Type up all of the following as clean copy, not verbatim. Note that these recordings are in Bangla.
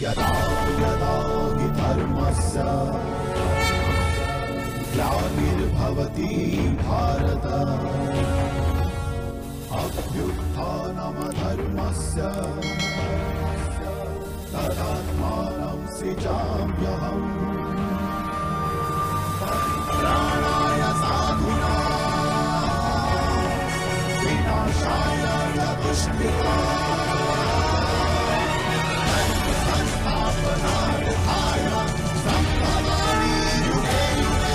यदा यदा हि धर्मस्य ग्लानिर्भवति भारत अभ्युत्थानमधर्मस्य तदात्मानं सृजाम्यहम् परित्राणाय साधूनां विनाशाय च दुष्कृतां संस्थापनार्थाय सम्भवामि युगे युगे।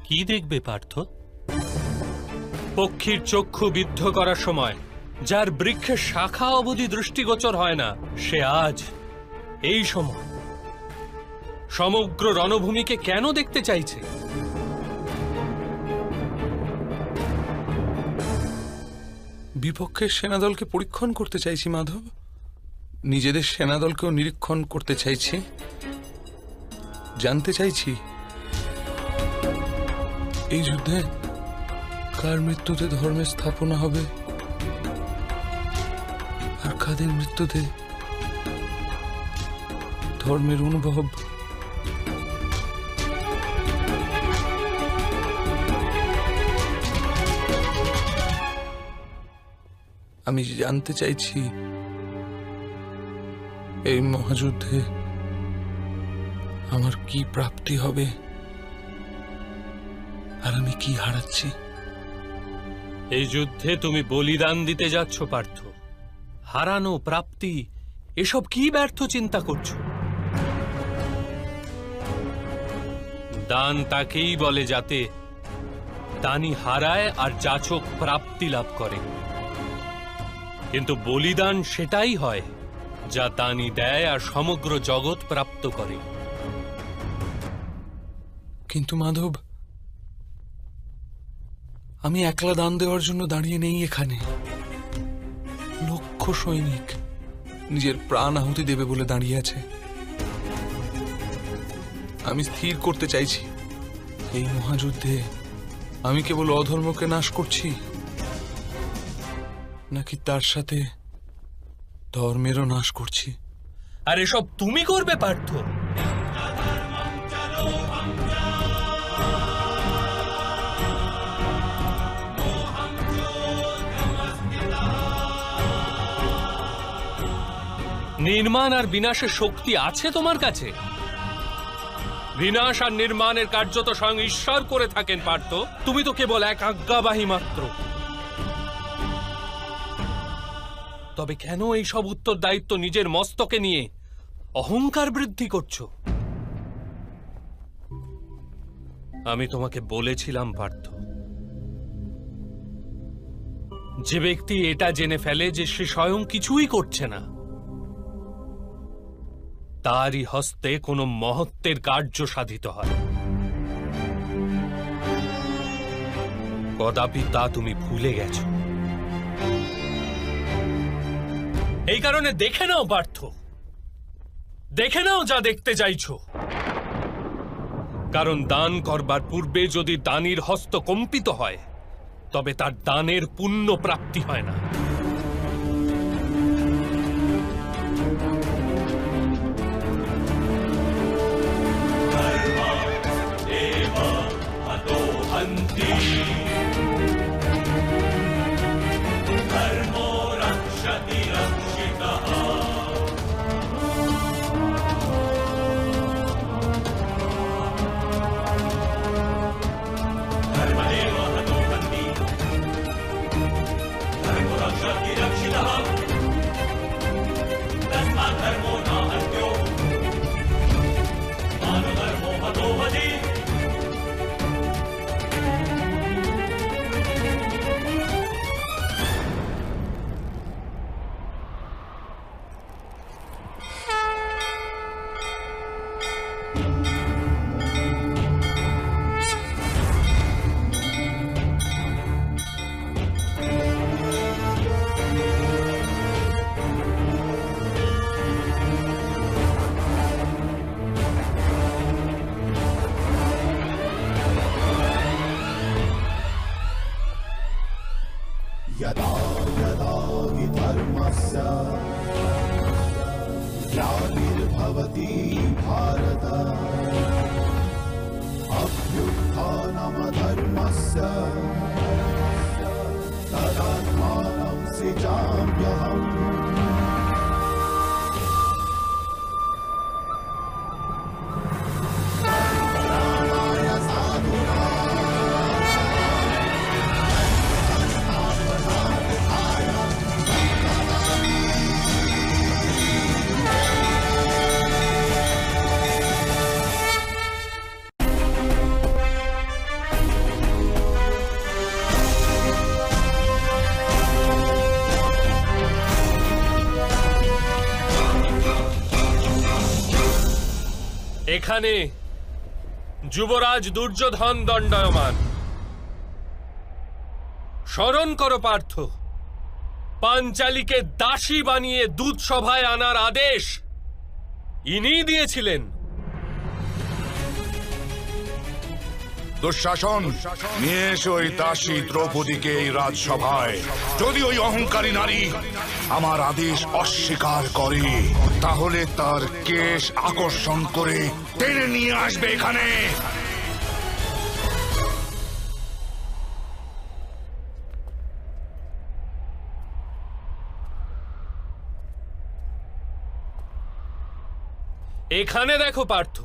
কি দেখবে পার্থ? পক্ষীর চক্ষু বিদ্ধ করার সময় যার বৃক্ষের শাখা অবধি দৃষ্টিগোচর হয় না, সে আজ এই সময় সমগ্র রণভূমিকে কেন দেখতে চাইছে? বিপক্ষের সেনাদলকে পরীক্ষণ করতে চাইছি মাধব, নিজেদের সেনাদলকেও নিরীক্ষণ করতে চাইছি, জানতে চাইছি এই যুদ্ধে কার মৃত্যুতে ধর্মের স্থাপনা হবে আর কাদের মৃত্যুতে ধর্মের অনুভব। আমি জানতে চাইছি এই মহাযুদ্ধে আমার কি প্রাপ্তি হবে আর আমি কি হারাচ্ছি। এই যুদ্ধে তুমি বলিদান দিতে যাচ্ছ পার্থ। হারানো, প্রাপ্তি, এসব কি ব্যর্থ চিন্তা করছো? দান তাকেই বলে যাতে দানি হারায় আর যাচক প্রাপ্তি লাভ করে, কিন্তু বলিদান সেটাই হয় যা দানি দেয় আর সমগ্র জগৎ প্রাপ্ত করে। কিন্তু মাধব, আমি একলা দান দেওয়ার জন্য দাঁড়িয়ে নেই এখানে। লক্ষ সৈনিক নিজের প্রাণ আহুতি দেবে বলে দাঁড়িয়ে আছে। আমি স্থির করতে চাইছি এই মহাযুদ্ধে আমি কেবল অধর্মকে নাশ করছি নাকি তার সাথে ধর্মেরও নাশ করছি। আর এসব তুমি করবে পার্থ? নির্মাণ আর বিনাশের শক্তি আছে তোমার কাছে? বিনাশ আর নির্মাণের কার্য তো স্বয়ং ঈশ্বর করে থাকেন পার্থ। তুমি তো কেবল এক আজ্ঞাবাহী মাত্র। তবে কেন এই সব উত্তরদায়িত্ব নিজের মস্তকে নিয়ে অহংকার বৃদ্ধি করছো? আমি তোমাকে বলেছিলাম পার্থ, যে ব্যক্তি এটা জেনে ফেলে যে সে স্বয়ং কিছুই করছে না, তারই হস্তে কোনো মহত্বের কার্য সাধিত হয়। কদাপি তা তুমি ভুলে গেছ। এই কারণে দেখে নাও পার্থ, দেখে নাও যা দেখতে চাইছো। কারণ দান করবার পূর্বে যদি দানির হস্ত কম্পিত হয়, তবে তার দানের পুণ্য প্রাপ্তি হয় না। ग्लानिर्भवति भारत अभ्युत्थानमधर्मस्य तदात्मानं सृजाम्यहम्। এখানে যুবরাজ দুর্যোধন দণ্ডায়মান। স্মরণ করো পার্থ, পাঞ্চালীকে দাসী বানিয়ে দূত সভায় আনার আদেশ ইনিই দিয়েছিলেন। দুঃশাসন, নিয়ে এসো ওই দাসী দ্রৌপদীকে এই রাজসভায়। যদি ওই অহংকারী নারী আমার আদেশ অস্বীকার করে, তাহলে তার কেশ আকর্ষণ করে টেনে নিয়ে আসবে এখানে। এখানে দেখো পার্থ,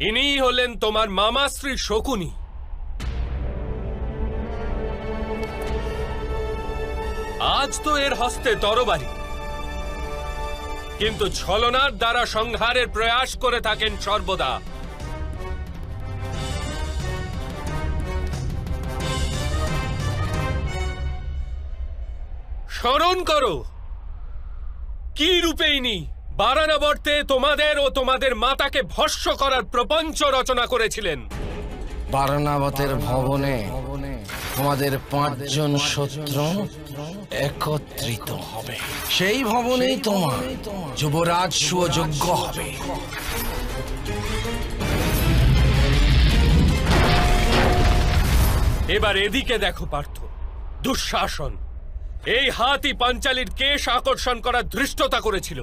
ইনিই হলেন তোমার মামাশ্রী শকুনি। আজ তো এর হস্তে তরবারি, কিন্তু ছলনার দ্বারা সংহারের প্রয়াস করে থাকেন সর্বদা। স্মরণ করো কি রূপে ইনি বারানাবর্তে তোমাদের ও তোমাদের মাতাকে ভস্ম করার প্রপঞ্চ রচনা করেছিলেন। বারানাবতের ভবনে তোমাদের 5 জন শত্রু একত্রিত হবে। সেই ভবনেই তোমার যুবরাজ সুযোগ্য হবে। এবার এদিকে দেখো পার্থ, দুঃশাসন এই হাতই পাঞ্চালীর কেশ আকর্ষণ করার ধৃষ্টতা করেছিল।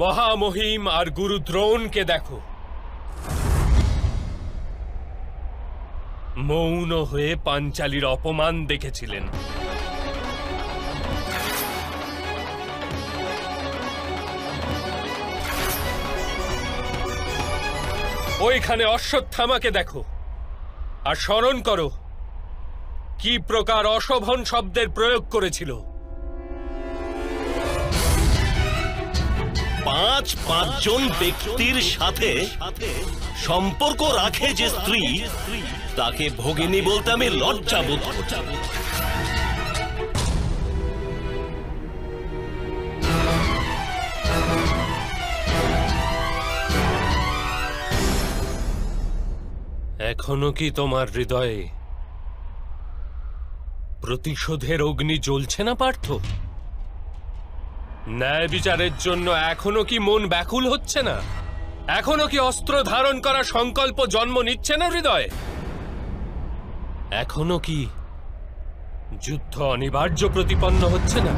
মহামহিম আর গুরু দ্রোণকে দেখো, মৌন হয়ে পাঞ্চালীর অপমান দেখেছিলেন। ওইখানে অশ্বত্থামাকে দেখো আর স্মরণ করো কি প্রকার অশোভন শব্দের প্রয়োগ করেছিল। 5 জন ব্যক্তির সাথে সম্পর্ক রাখে যে স্ত্রী, তাকে ভগিনী বলতে আমি লজ্জা বোধ করছি। এখনো কি তোমার হৃদয়ে প্রতিশোধের অগ্নি জ্বলছে না পার্থ? ন্যায় বিচারের জন্য এখনো কি মন ব্যাকুল হচ্ছে না? এখনো কি অস্ত্র ধারণ করা সংকল্প জন্ম নিচ্ছে না হৃদয়ে? এখনো কি যুদ্ধ অনিবার্য প্রতিপন্ন হচ্ছে না?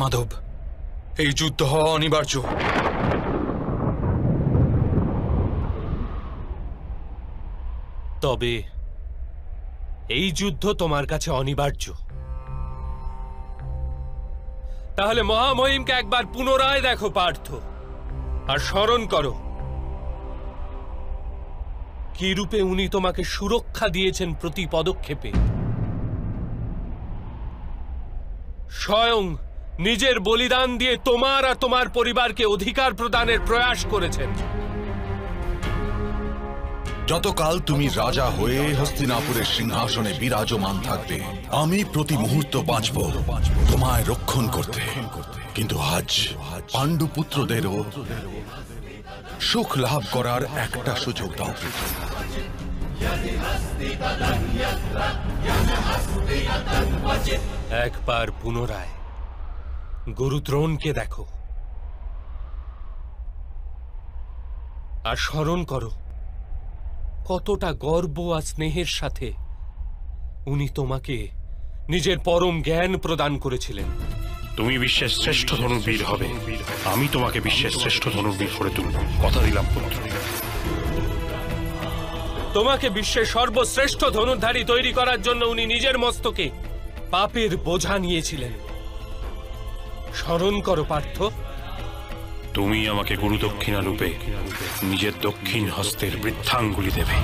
মাধব, এই যুদ্ধ হওয়া অনিবার্য। তবে এই যুদ্ধ তোমার কাছে অনিবার্য, তাহলে মহামহিমকে একবার পুনরায় দেখো পার্থ, আর স্মরণ করো কি রূপে উনি তোমাকে সুরক্ষা দিয়েছেন প্রতি পদক্ষেপে। স্বয়ং নিজের বলিদান দিয়ে তোমার আর তোমার পরিবারকে অধিকার প্রদানের প্রয়াস করেছেন। যতকাল তুমি রাজা হয়ে হস্তিনাপুরের সিংহাসনে বিরাজমান থাকবে, আমি প্রতি মুহূর্ত বাঁচব তোমায় রক্ষণ করতে। কিন্তু আজ পাণ্ডু পুত্রদেরও সুখ লাভ করার একটা সুযোগ দাও। একবার পুনরায় গুরুদ্রোণকে দেখো আর স্মরণ করো কতটা গর্ব আর স্নেহের সাথে উনি তোমাকে নিজের পরম জ্ঞান প্রদান করেছিলেন। তুমি বিশ্বের শ্রেষ্ঠ ধনুর্বীর হবে, আমি তোমাকে বিশ্বের শ্রেষ্ঠ ধনুর্বীর করে তুলব, কথা দিলাম পুত্র। তোমাকে বিশ্বের সর্বশ্রেষ্ঠ ধনুর্ধারী তৈরি করার জন্য উনি নিজের মস্তকে পাপের বোঝা নিয়েছিলেন। স্মরণ করো পার্থ। তুমি আমাকে গুরু দক্ষিণা রূপে নিজের দক্ষিণ হস্তের বৃদ্ধাঙ্গুলি দেবে।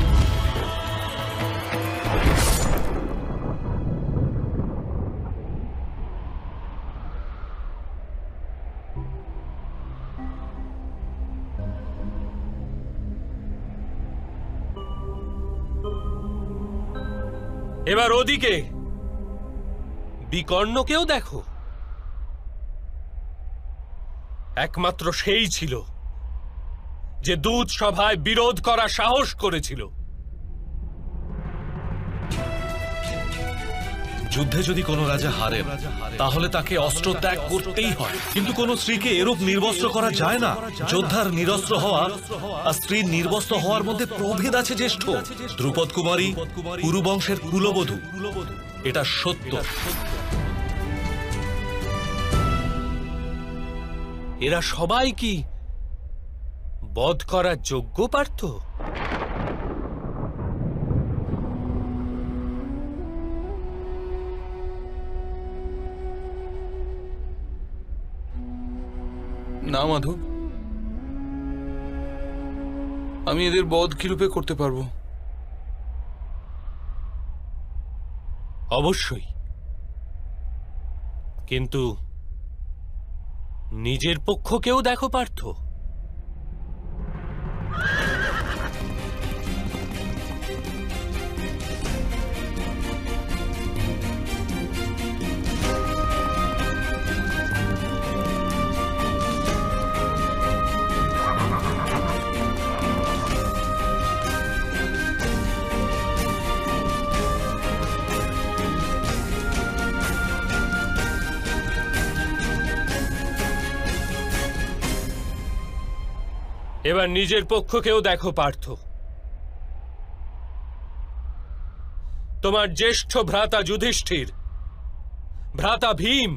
এবার ওদিকে বিকর্ণকেও দেখো। একমাত্র সেই ছিল যে দূত সভায় বিরোধ করা সাহস করেছিল। যুদ্ধে যদি কোনো রাজা হারেন তাহলে তাকে অস্ত্র ত্যাগ করতেই হয়, কিন্তু কোনো স্ত্রীকে এরূপ নির্বস্ত্র করা যায় না। যোদ্ধার নিরস্ত্র হওয়া আর স্ত্রীর নির্বস্ত্র হওয়ার মধ্যে প্রভেদ আছে জ্যেষ্ঠ। দ্রুপদ কুমারী কুরু বংশের কুলবধূ, এটা সত্য। এরা সবাই কি বধ করার যোগ্য পার্থ? না মাধব, আমি এদের বধ কিরূপে করতে পারবো? অবশ্যই, কিন্তু নিজের পক্ষকেও দেখো পার্থ। এবার নিজের পক্ষকেও দেখো পার্থ। তোমার জ্যেষ্ঠ ভ্রাতা যুধিষ্ঠির, ভ্রাতা ভীম,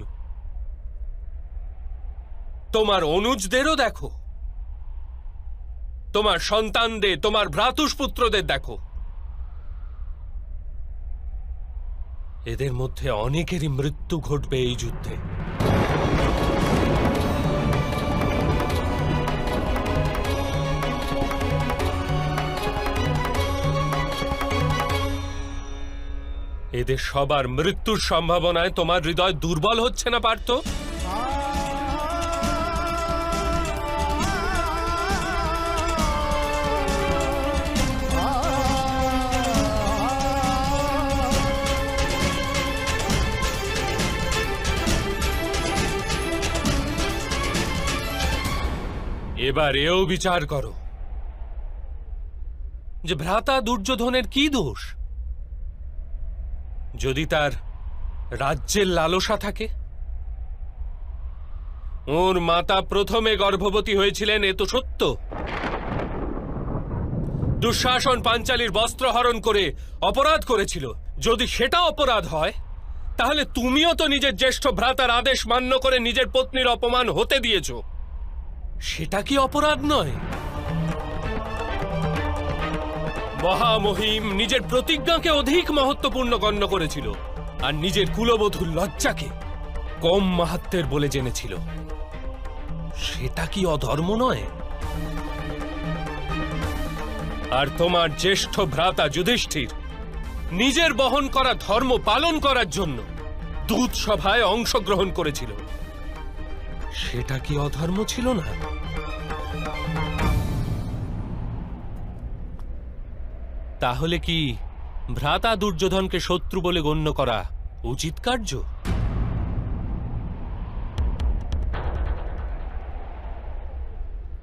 তোমার অনুজদেরও দেখো, তোমার সন্তানদের, তোমার ভ্রাতুষ্পুত্রদের দেখো। এদের মধ্যে অনেকেরই মৃত্যু ঘটবে এই যুদ্ধে। এদের সবার মৃত্যুর সম্ভাবনায় তোমার হৃদয় দুর্বল হচ্ছে না পার্থ? এবার এও বিচার করো যে ভ্রাতা দুর্যোধনের কি দোষ? যদি তার রাজ্যের লালসা থাকে, ওর মাতা প্রথমে গর্ভবতী হয়েছিলেন, এ তো সত্য। দুঃশাসন পাঞ্চালীর বস্ত্র হরণ করে অপরাধ করেছিল। যদি সেটা অপরাধ হয়, তাহলে তুমিও তো নিজের জ্যেষ্ঠ ভ্রাতার আদেশ মান্য করে নিজের পত্নীর অপমান হতে দিয়েছ। সেটা কি অপরাধ নয়? মহামহিম নিজের প্রতিজ্ঞাকে অধিক মহত্বপূর্ণ গণ্য করেছিল আর নিজের কুলবধূর লজ্জাকে কম মাহাত্ম্যের বলে জেনেছিল। সেটা কি অধর্ম নয়? আর তোমার জ্যেষ্ঠ ভ্রাতা যুধিষ্ঠির নিজের বহন করা ধর্ম পালন করার জন্য দূত সভায় অংশগ্রহণ করেছিল। সেটা কি অধর্ম ছিল না? তাহলে কি ভ্রাতা দুর্যোধনকে শত্রু বলে গণ্য করা উচিত কার্য?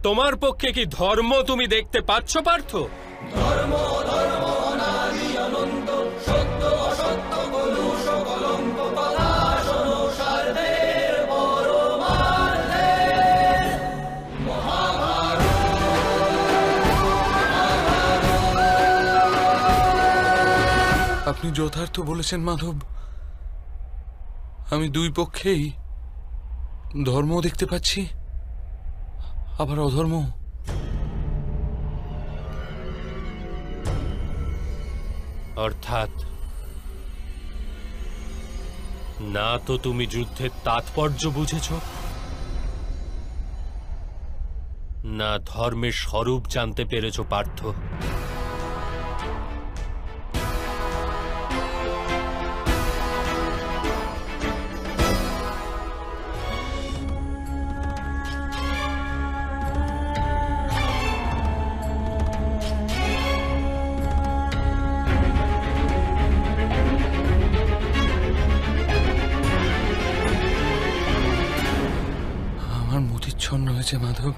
তোমার পক্ষে কি ধর্ম তুমি দেখতে পাচ্ছ পার্থ? আপনি যথার্থ বলেছেন মাধব। আমি দুই পক্ষেই ধর্ম দেখতে পাচ্ছি, আবার অধর্ম। অর্থাৎ না তো তুমি যুদ্ধের তাৎপর্য বুঝেছ, না ধর্মের স্বরূপ জানতে পেরেছ পার্থ। আমার মতিচ্ছন্ন হয়েছে মাধব।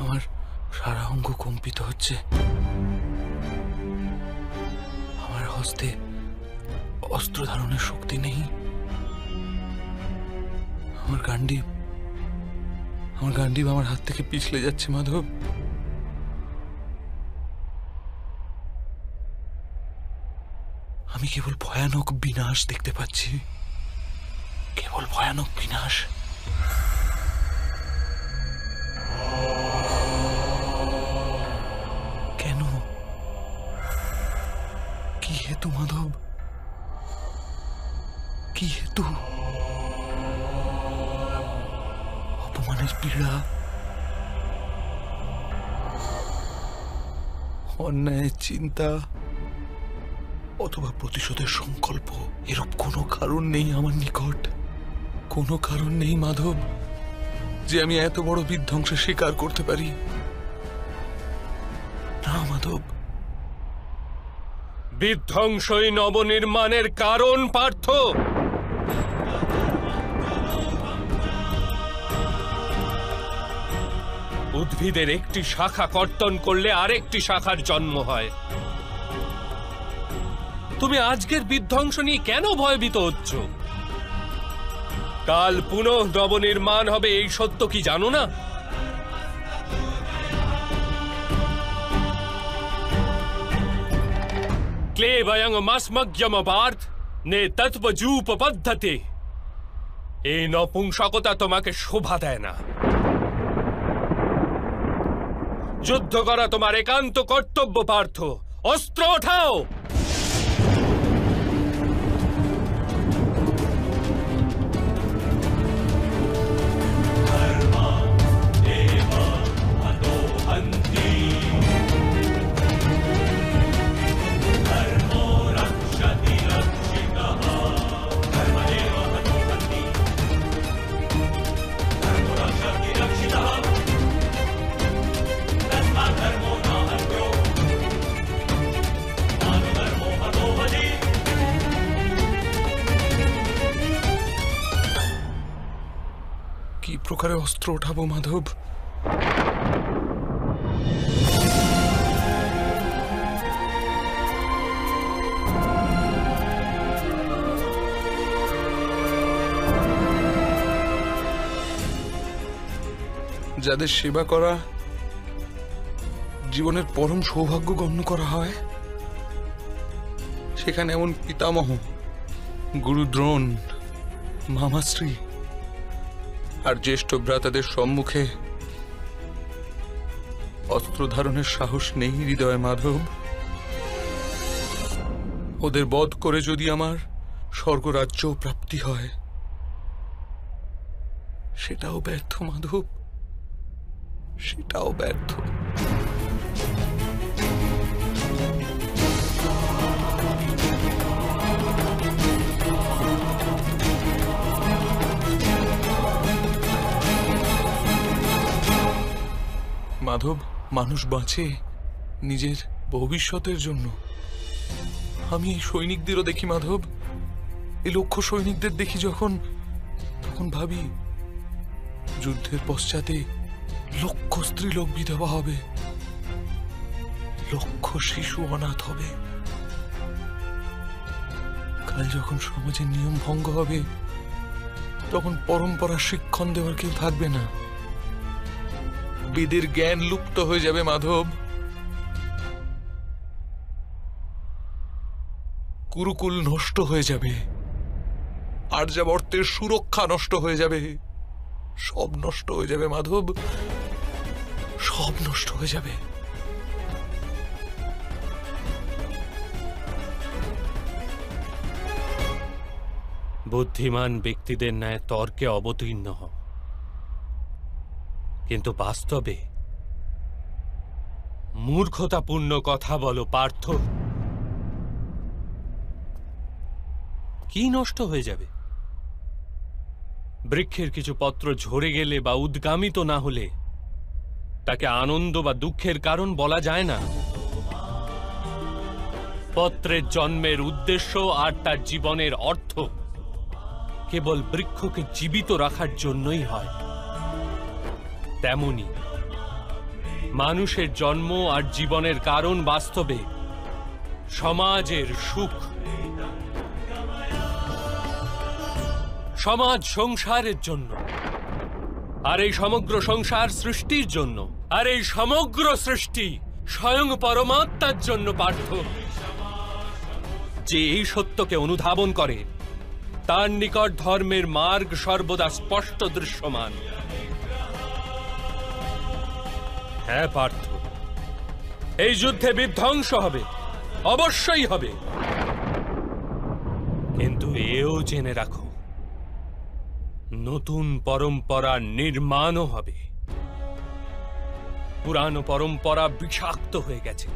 আমার সারা অঙ্গ কম্পিত হচ্ছে। আমার হস্তে অস্ত্র ধারণের শক্তি নেই। আমার গান্ডীব আমার হাত থেকে পিছলে যাচ্ছে মাধব। আমি কেবল ভয়ানক বিনাশ দেখতে পাচ্ছি, কেবল ভয়ানক বিনাশ। কেন? কি হেতু মাধব? কি হেতু? অপমানের পীড়া, অন্যায়ের চিন্তা, অথবা প্রতিশোধের সংকল্প। এরূপ কোনো কারণ নেই আমার নিকট, কোনো কারণ নেই মাধব যে আমি এত বড় বিধ্বংসের স্বীকার করতে পারি। না মাধব। বিধ্বংসই নবনির্মাণের কারণ পার্থ। উদ্ভিদের একটি শাখা কর্তন করলে আরেকটি শাখার জন্ম হয়। তুমি আজকের বিধ্বংস নিয়ে কেন ভয়ভীত হচ্ছ? কাল পুনঃ নবনির্মাণ হবে এই সত্য কি জানো না? ক্লেবয়ং মাসমজ্ঞমপার্থ নে তৎপজূপ পদ্ধতি। এই নপুংসকতা তোমাকে শোভা দেয় না। যুদ্ধ করা তোমার একান্ত কর্তব্য পার্থ। অস্ত্র ওঠাও। কি প্রকারে অস্ত্র ওঠাবো মাধব? যাদের সেবা করা জীবনের পরম সৌভাগ্য গণ্য করা হয়, সেখানে এমন পিতামহ গুরু দ্রোণ, মামাশ্রী আর জ্যেষ্ঠ ভ্রাতাদের সম্মুখে অস্ত্র ধারণের সাহস নেই হৃদয়ে মাধব। ওদের বধ করে যদি আমার স্বর্গরাজ্য প্রাপ্তি হয়, সেটাও ব্যর্থ মাধব, সেটাও ব্যর্থ। মাধব, মানুষ বাঁচে নিজের ভবিষ্যতের জন্য। আমি এই সৈনিকদেরও দেখি মাধব, এই লক্ষ সৈনিকদের দেখি যখন, তখন ভাবি যুদ্ধের পশ্চাতে লক্ষ স্ত্রীলোক বিধবা হবে, লক্ষ শিশু অনাথ হবে। কাল যখন সমাজের নিয়ম ভঙ্গ হবে, তখন পরম্পরা শিক্ষণ দেওয়ার কেউ থাকবে না, বেদের জ্ঞান লুপ্ত হয়ে যাবে মাধব, কুরুকুল নষ্ট হয়ে যাবে, আর্যাবর্তের সুরক্ষা নষ্ট হয়ে যাবে, সব নষ্ট হয়ে যাবে মাধব, সব নষ্ট হয়ে যাবে। বুদ্ধিমান ব্যক্তিদের ন্যায় তর্কে অবতীর্ণ হও, কিন্তু বাস্তবে মূর্খতাপূর্ণ কথা বলো পার্থ। কি নষ্ট হয়ে যাবে? বৃক্ষের কিছু পত্র ঝরে গেলে বা উদ্গামিত না হলে তাকে আনন্দ বা দুঃখের কারণ বলা যায় না। পত্রের জন্মের উদ্দেশ্য আর তার জীবনের অর্থ কেবল বৃক্ষকে জীবিত রাখার জন্যই হয়। তেমনি মানুষের জন্ম আর জীবনের কারণ বাস্তবে সমাজের সুখ, সমাজ সংসারের জন্য, আর এই সমগ্র সংসার সৃষ্টির জন্য, আর এই সমগ্র সৃষ্টি স্বয়ং পরমাত্মার জন্য পার্থ। যে এই সত্যকে অনুধাবন করে তার নিকট ধর্মের মার্গ সর্বদা স্পষ্ট দৃশ্যমান। হ্যাঁ পার্থ, এই যুদ্ধে বিধ্বংস হবে, অবশ্যই হবে, কিন্তু এও জেনে রাখো নতুন পরম্পরা নির্মাণও হবে। পুরানো পরম্পরা বিষাক্ত হয়ে গেছে।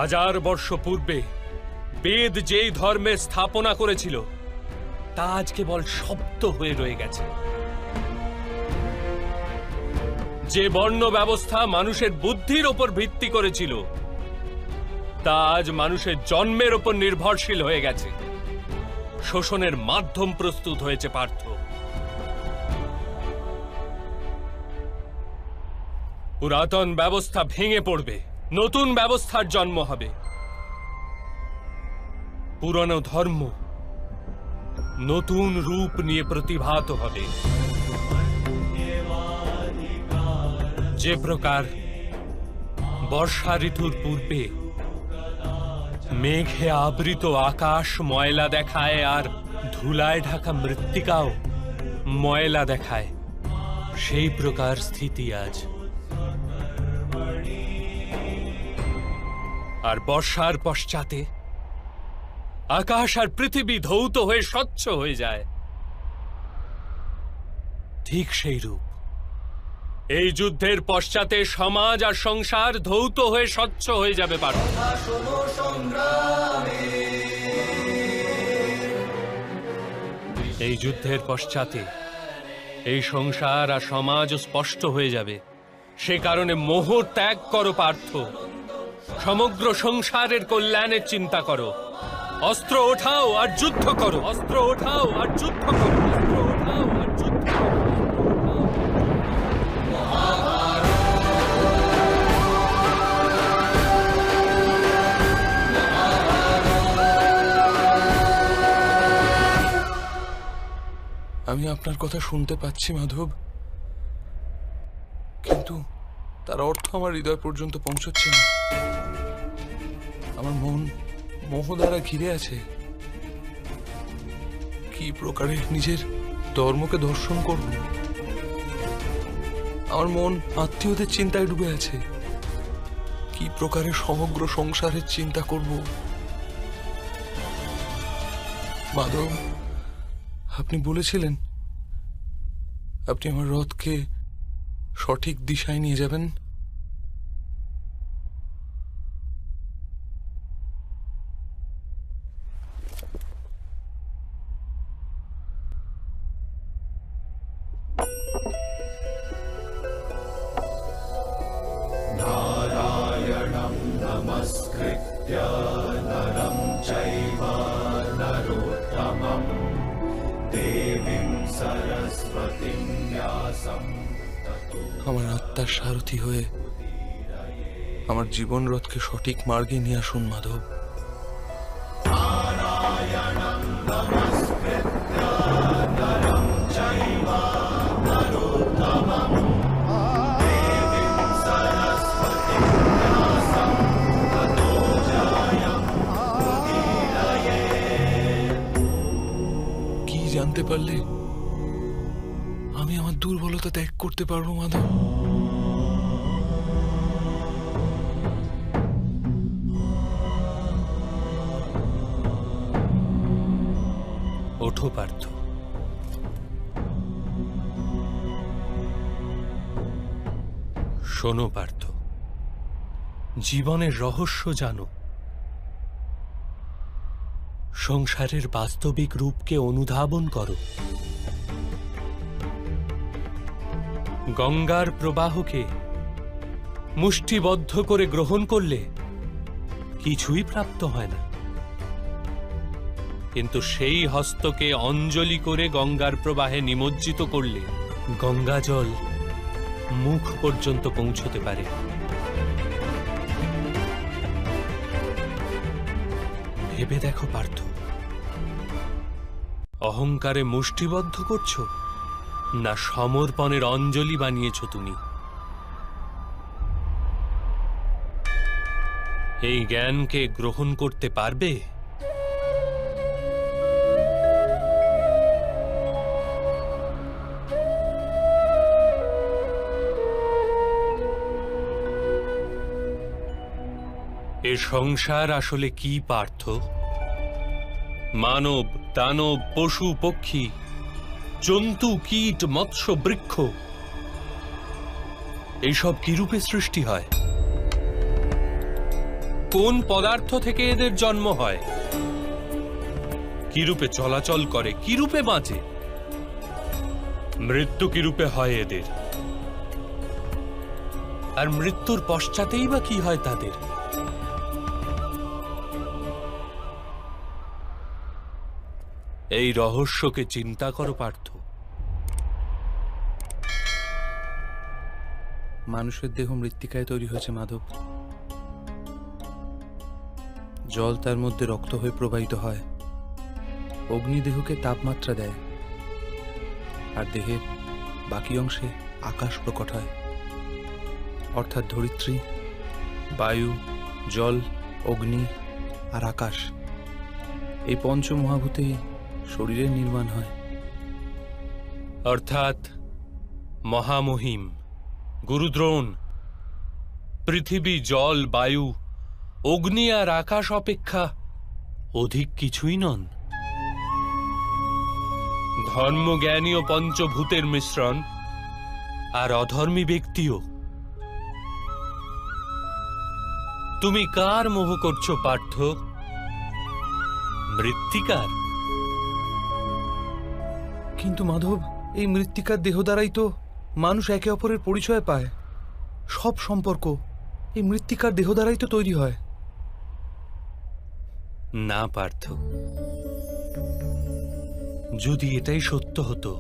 1000 বর্ষ পূর্বে বেদ যেই ধর্মের স্থাপনা করেছিল তা আজ কেবল শব্দ হয়ে রয়ে গেছে। যে বর্ণ ব্যবস্থা মানুষের বুদ্ধির ওপর ভিত্তি করেছিল তা আজ মানুষের জন্মের ওপর নির্ভরশীল হয়ে গেছে। শোষণের মাধ্যম প্রস্তুত হয়েছে পার্থ। পুরাতন ব্যবস্থা ভেঙে পড়বে, নতুন ব্যবস্থার জন্ম হবে। পুরনো ধর্ম নতুন রূপ নিয়ে প্রতিভাত হবে। যে প্রকার বর্ষা ঋতুর পূর্বে মেঘে আবৃত আকাশ ময়লা দেখায় আর ধুলায় ঢাকা মৃত্তিকাও ময়লা দেখায়, সেই প্রকার স্থিতি আজ। আর বর্ষার পশ্চাতে আকাশ আর পৃথিবী ধৌত হয়ে স্বচ্ছ হয়ে যায়, ঠিক সেই রূপ এই যুদ্ধের পশ্চাতে সমাজ আর সংসার ধৌত হয়ে স্বচ্ছ হয়ে যাবে পার্থ। এই যুদ্ধের পশ্চাতে এই সংসার আর সমাজ স্পষ্ট হয়ে যাবে। সে কারণে মোহ ত্যাগ করো পার্থ, সমগ্র সংসারের কল্যাণের চিন্তা করো। অস্ত্র ওঠাও আর যুদ্ধ করো, অস্ত্র ওঠাও আর যুদ্ধ করো, অস্ত্র ওঠাও আর যুদ্ধ করো। আমি আপনার কথা শুনতে পাচ্ছি মাধব, কিন্তু তার অর্থ আমার হৃদয় পর্যন্ত পৌঁছচ্ছে না। আমার মন মোহ দ্বারা ঘিরে আছে। কি প্রকারে নিজের ধর্মকে দর্শন করব? আমার মন আত্মীয়দের চিন্তায় ডুবে আছে। কি প্রকারে সমগ্র সংসারের চিন্তা করব? মাধব, আপনি বলেছিলেন আপনি আমার রথকে সঠিক দিশায় নিয়ে যাবেন। नारायणं नमस्कृत्य नरं चैव नरोत्तमं देवीं सरस्वतीं व्यासं আমার আত্মার সারথি হয়ে আমার জীবন রথকে সঠিক মার্গে নিয়ে আসুন মাধব। কি জানতে পারলে আমি আমার দুর্বলতা ত্যাগ করতে পারবো মাধব? ওঠো পার্থ, শোনো পার্থ, জীবনের রহস্য জানো, সংসারের বাস্তবিক রূপকে অনুধাবন করো। গঙ্গার প্রবাহকে মুষ্টিবদ্ধ করে গ্রহণ করলে কিছুই প্রাপ্ত হয় না, কিন্তু সেই হস্তকে অঞ্জলি করে গঙ্গার প্রবাহে নিমজ্জিত করলে গঙ্গা জল মুখ পর্যন্ত পৌঁছতে পারে। ভেবে দেখো পার্থ, অহংকারে মুষ্টিবদ্ধ করছো না সমর্পণের অঞ্জলি বানিয়েছ তুমি? এই জ্ঞানকে গ্রহণ করতে পারবে? এ সংসার আসলে কি পার্থ? মানব, দানব, পশু, পক্ষী, জন্তু, কীট, মৎস্য, বৃক্ষ, এইসব কি রূপে সৃষ্টি হয়? কোন পদার্থ থেকে এদের জন্ম হয়? কি রূপে চলাচল করে? কি রূপে বাঁচে? মৃত্যু কি রূপে হয় এদের? আর মৃত্যুর পশ্চাতেই বা কি হয় তাদের? এই রহস্যকে চিন্তা করো পার্থ। মানুষের দেহ মৃত্তিকায় তৈরি হয়েছে মাধব। জল তার মধ্যে রক্ত হয়ে প্রবাহিত হয়, অগ্নি দেহকে তাপমাত্রা দেয়, আর দেহের বাকি অংশে আকাশ প্রকট হয়, অর্থাৎ ধরিত্রী, বায়ু, জল, অগ্নি আর আকাশ, এই পঞ্চমহাভূতেই শরীরের নির্মাণ হয়। অর্থাৎ মহামহিম গুরুদ্রোণ পৃথিবী, জল, বায়ু, অগ্নি আর আকাশ অপেক্ষা অধিক কিছুই নন। ধর্মজ্ঞানী ও পঞ্চভূতের মিশ্রণ, আর অধর্মী ব্যক্তিও। তুমি কার মোহ করছো পার্থ? মৃত্তিকার? কিন্তু মাধব, এই মৃত্তিকার দেহ দ্বারাই তো মানুষ একে অপরের পরিচয় পায়। সব সম্পর্ক এই মৃত্তিকার দেহ দ্বারাই তো তৈরি হয়। না পার্থ, যদি এটাই সত্য হতো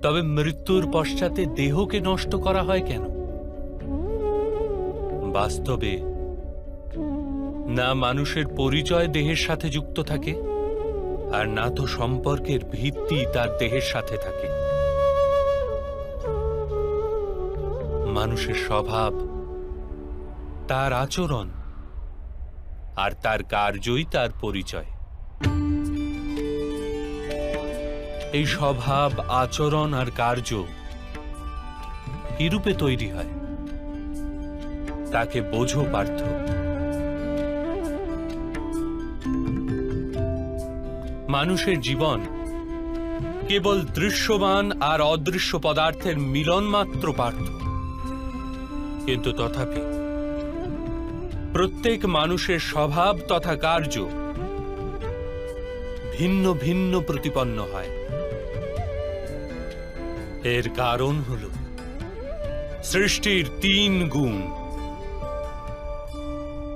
তবে মৃত্যুর পশ্চাতে দেহকে নষ্ট করা হয় কেন? বাস্তবে না মানুষের পরিচয় দেহের সাথে যুক্ত থাকে, আর না তো সম্পর্কের ভিত্তি তার দেহের সাথে থাকে। মানুষের স্বভাব, তার আচরণ আর তার কার্যই তার পরিচয়। এই স্বভাব, আচরণ আর কার্য কি রূপে তৈরি হয় তাকে বোঝো পার্থ। মানুষের জীবন কেবল দৃশ্যমান আর অদৃশ্য পদার্থের মিলন মাত্র পার্থ। কিন্তু তথাপি প্রত্যেক মানুষের স্বভাব তথা কার্য ভিন্ন ভিন্ন প্রতিপন্ন হয়। এর কারণ হল সৃষ্টির 3 গুণ,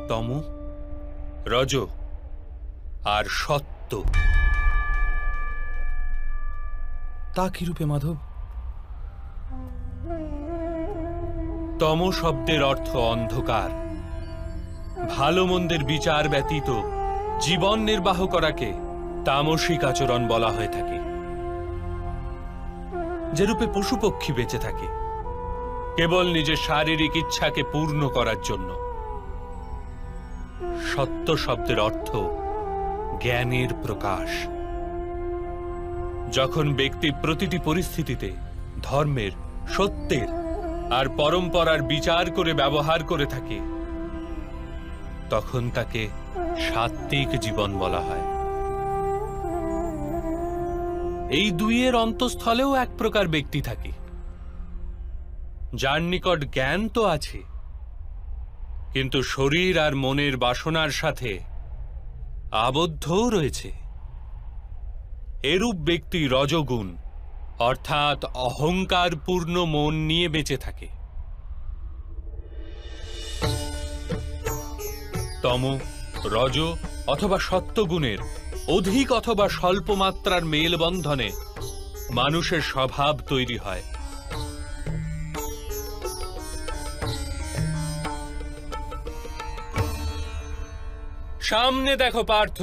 তম, রজ আর সত্য। তা কি রূপে মাধব? তম শব্দের অর্থ অন্ধকার। ভালো মন্দের বিচার ব্যতীত জীবন নির্বাহ করাকে তামসিক আচরণ বলা হয়ে থাকে। যেরূপে পশু পক্ষী বেঁচে থাকে কেবল নিজের শারীরিক ইচ্ছাকে পূর্ণ করার জন্য। সত্য শব্দের অর্থ জ্ঞানের প্রকাশ। যখন ব্যক্তি প্রতিটি পরিস্থিতিতে ধর্মের, সত্যের আর পরম্পরার বিচার করে ব্যবহার করে থাকে তখন তাকে সাত্ত্বিক জীবন বলা হয়। এই দুইয়ের অন্তঃস্থলেও এক প্রকার ব্যক্তি থাকে যার নিকট জ্ঞান তো আছে কিন্তু শরীর আর মনের বাসনার সাথে আবদ্ধও রয়েছে। এরূপ ব্যক্তি রজগুণ অর্থাৎ অহংকার পূর্ণ মন নিয়ে বেঁচে থাকে। তম, রজ অথবা সত্যগুণের অধিক অথবা স্বল্প মাত্রার মেলবন্ধনে মানুষের স্বভাব তৈরি হয়। সামনে দেখো পার্থ,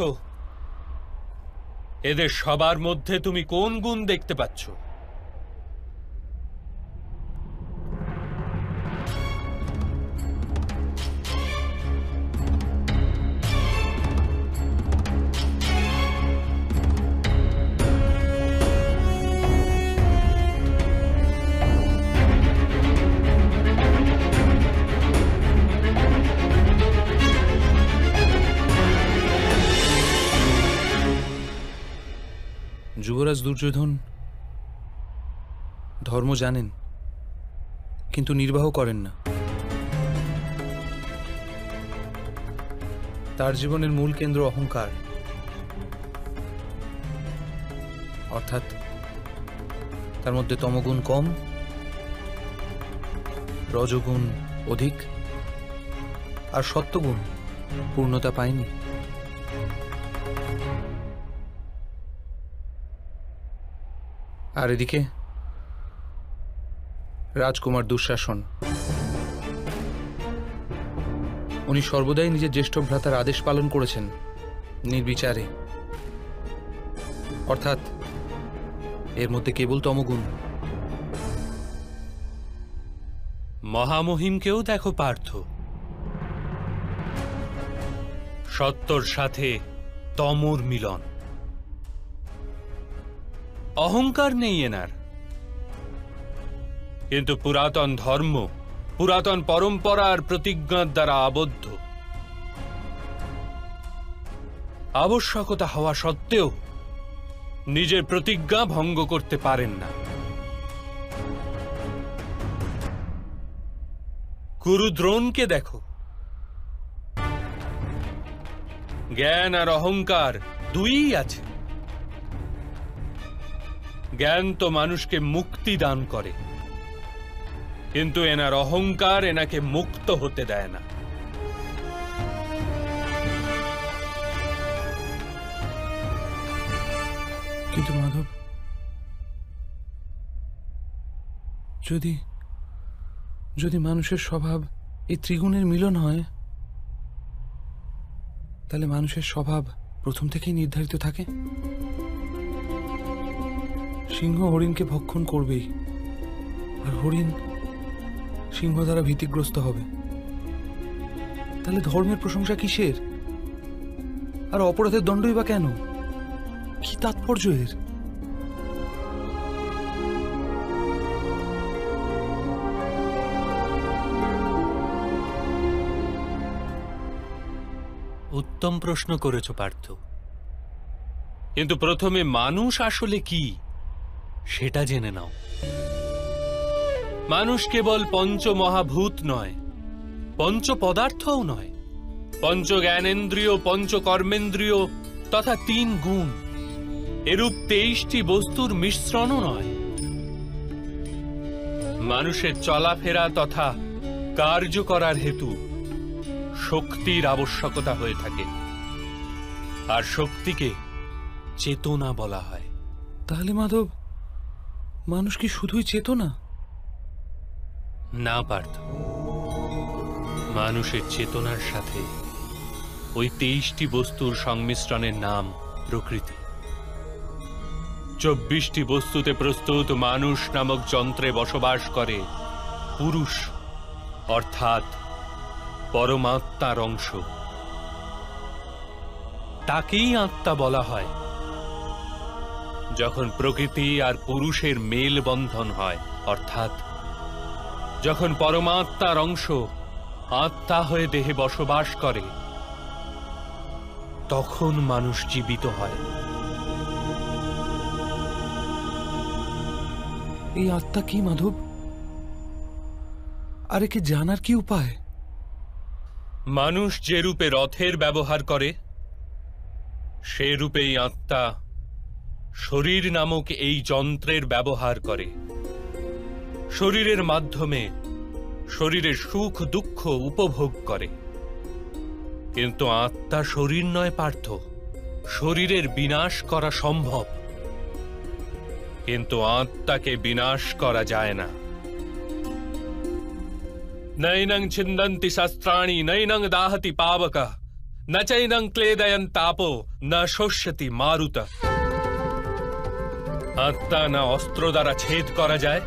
এদের সবার মধ্যে তুমি কোন গুণ দেখতে পাচ্ছ? যুবরাজ দুর্যোধন ধর্ম জানেন কিন্তু নির্বাহ করেন না। তার জীবনের মূল কেন্দ্র অহংকার, অর্থাৎ তার মধ্যে তমগুণ কম, রজগুণ অধিক আর সত্যগুণ পূর্ণতা পায়নি। আর এদিকে রাজকুমার দুঃশাসন, উনি সর্বদাই নিজের জ্যেষ্ঠ ভ্রাতার আদেশ পালন করেছেন নির্বিচারে, অর্থাৎ এর মধ্যে কেবল তমগুণ। মহামহিমকেও দেখো পার্থ, সত্যর সাথে তমর মিলন। অহংকার নেই এনার, কিন্তু পুরাতন ধর্ম, পুরাতন পরম্পরার প্রতিজ্ঞার দ্বারা আবদ্ধ। আবশ্যকতা হওয়া সত্ত্বেও নিজের প্রতিজ্ঞা ভঙ্গ করতে পারেন না। কুরুদ্রোণকে দেখো, জ্ঞান আর অহংকার দুইই আছে। জ্ঞান তো মানুষকে মুক্তি দান করে, কিন্তু এনার অহংকার এনাকে মুক্ত হতে দেয় না। কিন্তু মাধব, যদি যদি মানুষের স্বভাব এই ত্রিগুণের মিলন হয়, তাহলে মানুষের স্বভাব প্রথম থেকেই নির্ধারিত থাকে। সিংহ হরিণকে ভক্ষণ করবেই, আর হরিণ সিংহ দ্বারা ভীতিগ্রস্ত হবে। তাহলে ধর্মের প্রশংসা কিসের? আর অপরাধের দণ্ডই বা কেন? কি তাৎপর্য এর? উত্তম প্রশ্ন করেছ পার্থ, কিন্তু প্রথমে মানুষ আসলে কি সেটা জেনে নাও। মানুষ কেবল পঞ্চমহাভূত নয়, পঞ্চ পদার্থও নয়, পঞ্চ জ্ঞানেন্দ্রিয়, পঞ্চ কর্মেন্দ্রিয় তথা 3 গুণ, এরূপ 23টি বস্তুর মিশ্রণও নয়। মানুষের চলাফেরা তথা কার্য করার হেতু শক্তির আবশ্যকতা হয়ে থাকে, আর শক্তিকে চেতনা বলা হয়। তাহলে মাধব, মানুষ কি শুধুই চেতনা? না পার্থ, মানুষের চেতনার সাথে ওই 23টি বস্তুর সংমিশ্রণের নাম প্রকৃতি। 24টি বস্তুতে প্রস্তুত মানুষ নামক যন্ত্রে বসবাস করে পুরুষ, অর্থাৎ পরমাত্মার অংশ। তাকেই আত্মা বলা হয়। যখন প্রকৃতি আর পুরুষের মেল বন্ধন হয়, অর্থাৎ যখন পরমাত্মার অংশ আত্মা হয়ে দেহে বসবাস করে, তখন মানুষ জীবিত হয়। এই আত্মা কি মাধব? আর একে জানার কি উপায়? মানুষ যে রূপে রথের ব্যবহার করে, সে রূপেই আত্মা শরীর নামক এই যন্ত্রের ব্যবহার করে। শরীরের মাধ্যমে শরীরের সুখ দুঃখ উপভোগ করে। কিন্তু আত্মা শরীর নয় পার্থ। শরীরের বিনাশ করা সম্ভব, কিন্তু আত্মাকে বিনাশ করা যায় না। নৈনং ছিন্দন্তি শস্ত্রাণি নৈনং দাহতি পাবকা ন চৈনং ক্লেদয়ন তাপো ন শোষ্যতি মারুত। আত্মা না অস্ত্র দ্বারা ছেদ করা যায়,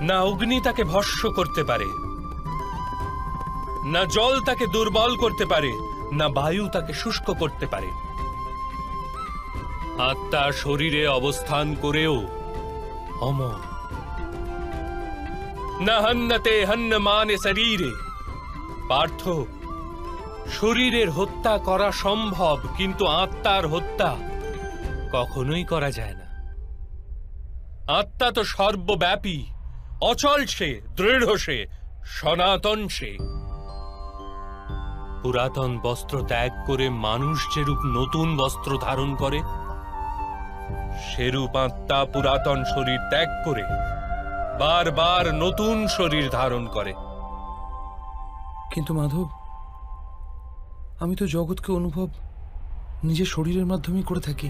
না অগ্নি তাকে ভস্ম করতে পারে, না জল তাকে দুর্বল করতে পারে, না বায়ু তাকে শুষ্ক করতে পারে। আত্মা শরীরে অবস্থান করেও অমর। না হন্যতে হন্যমানে শরীরে। পার্থ, শরীরের হত্যা করা সম্ভব, কিন্তু আত্মার হত্যা কখনোই করা যায় না। আত্মা তো সর্বব্যাপী, অচল সে, দৃঢ় সে, সনাতন সে। পুরাতন বস্ত্র ত্যাগ করে মানুষ যেরূপ নতুন বস্ত্র ধারণ করে, সেরূপ আত্মা পুরাতন শরীর ত্যাগ করে বারবার নতুন শরীর ধারণ করে। কিন্তু মাধব, আমি তো জগৎকে অনুভব নিজের শরীরের মাধ্যমেই করে থাকি।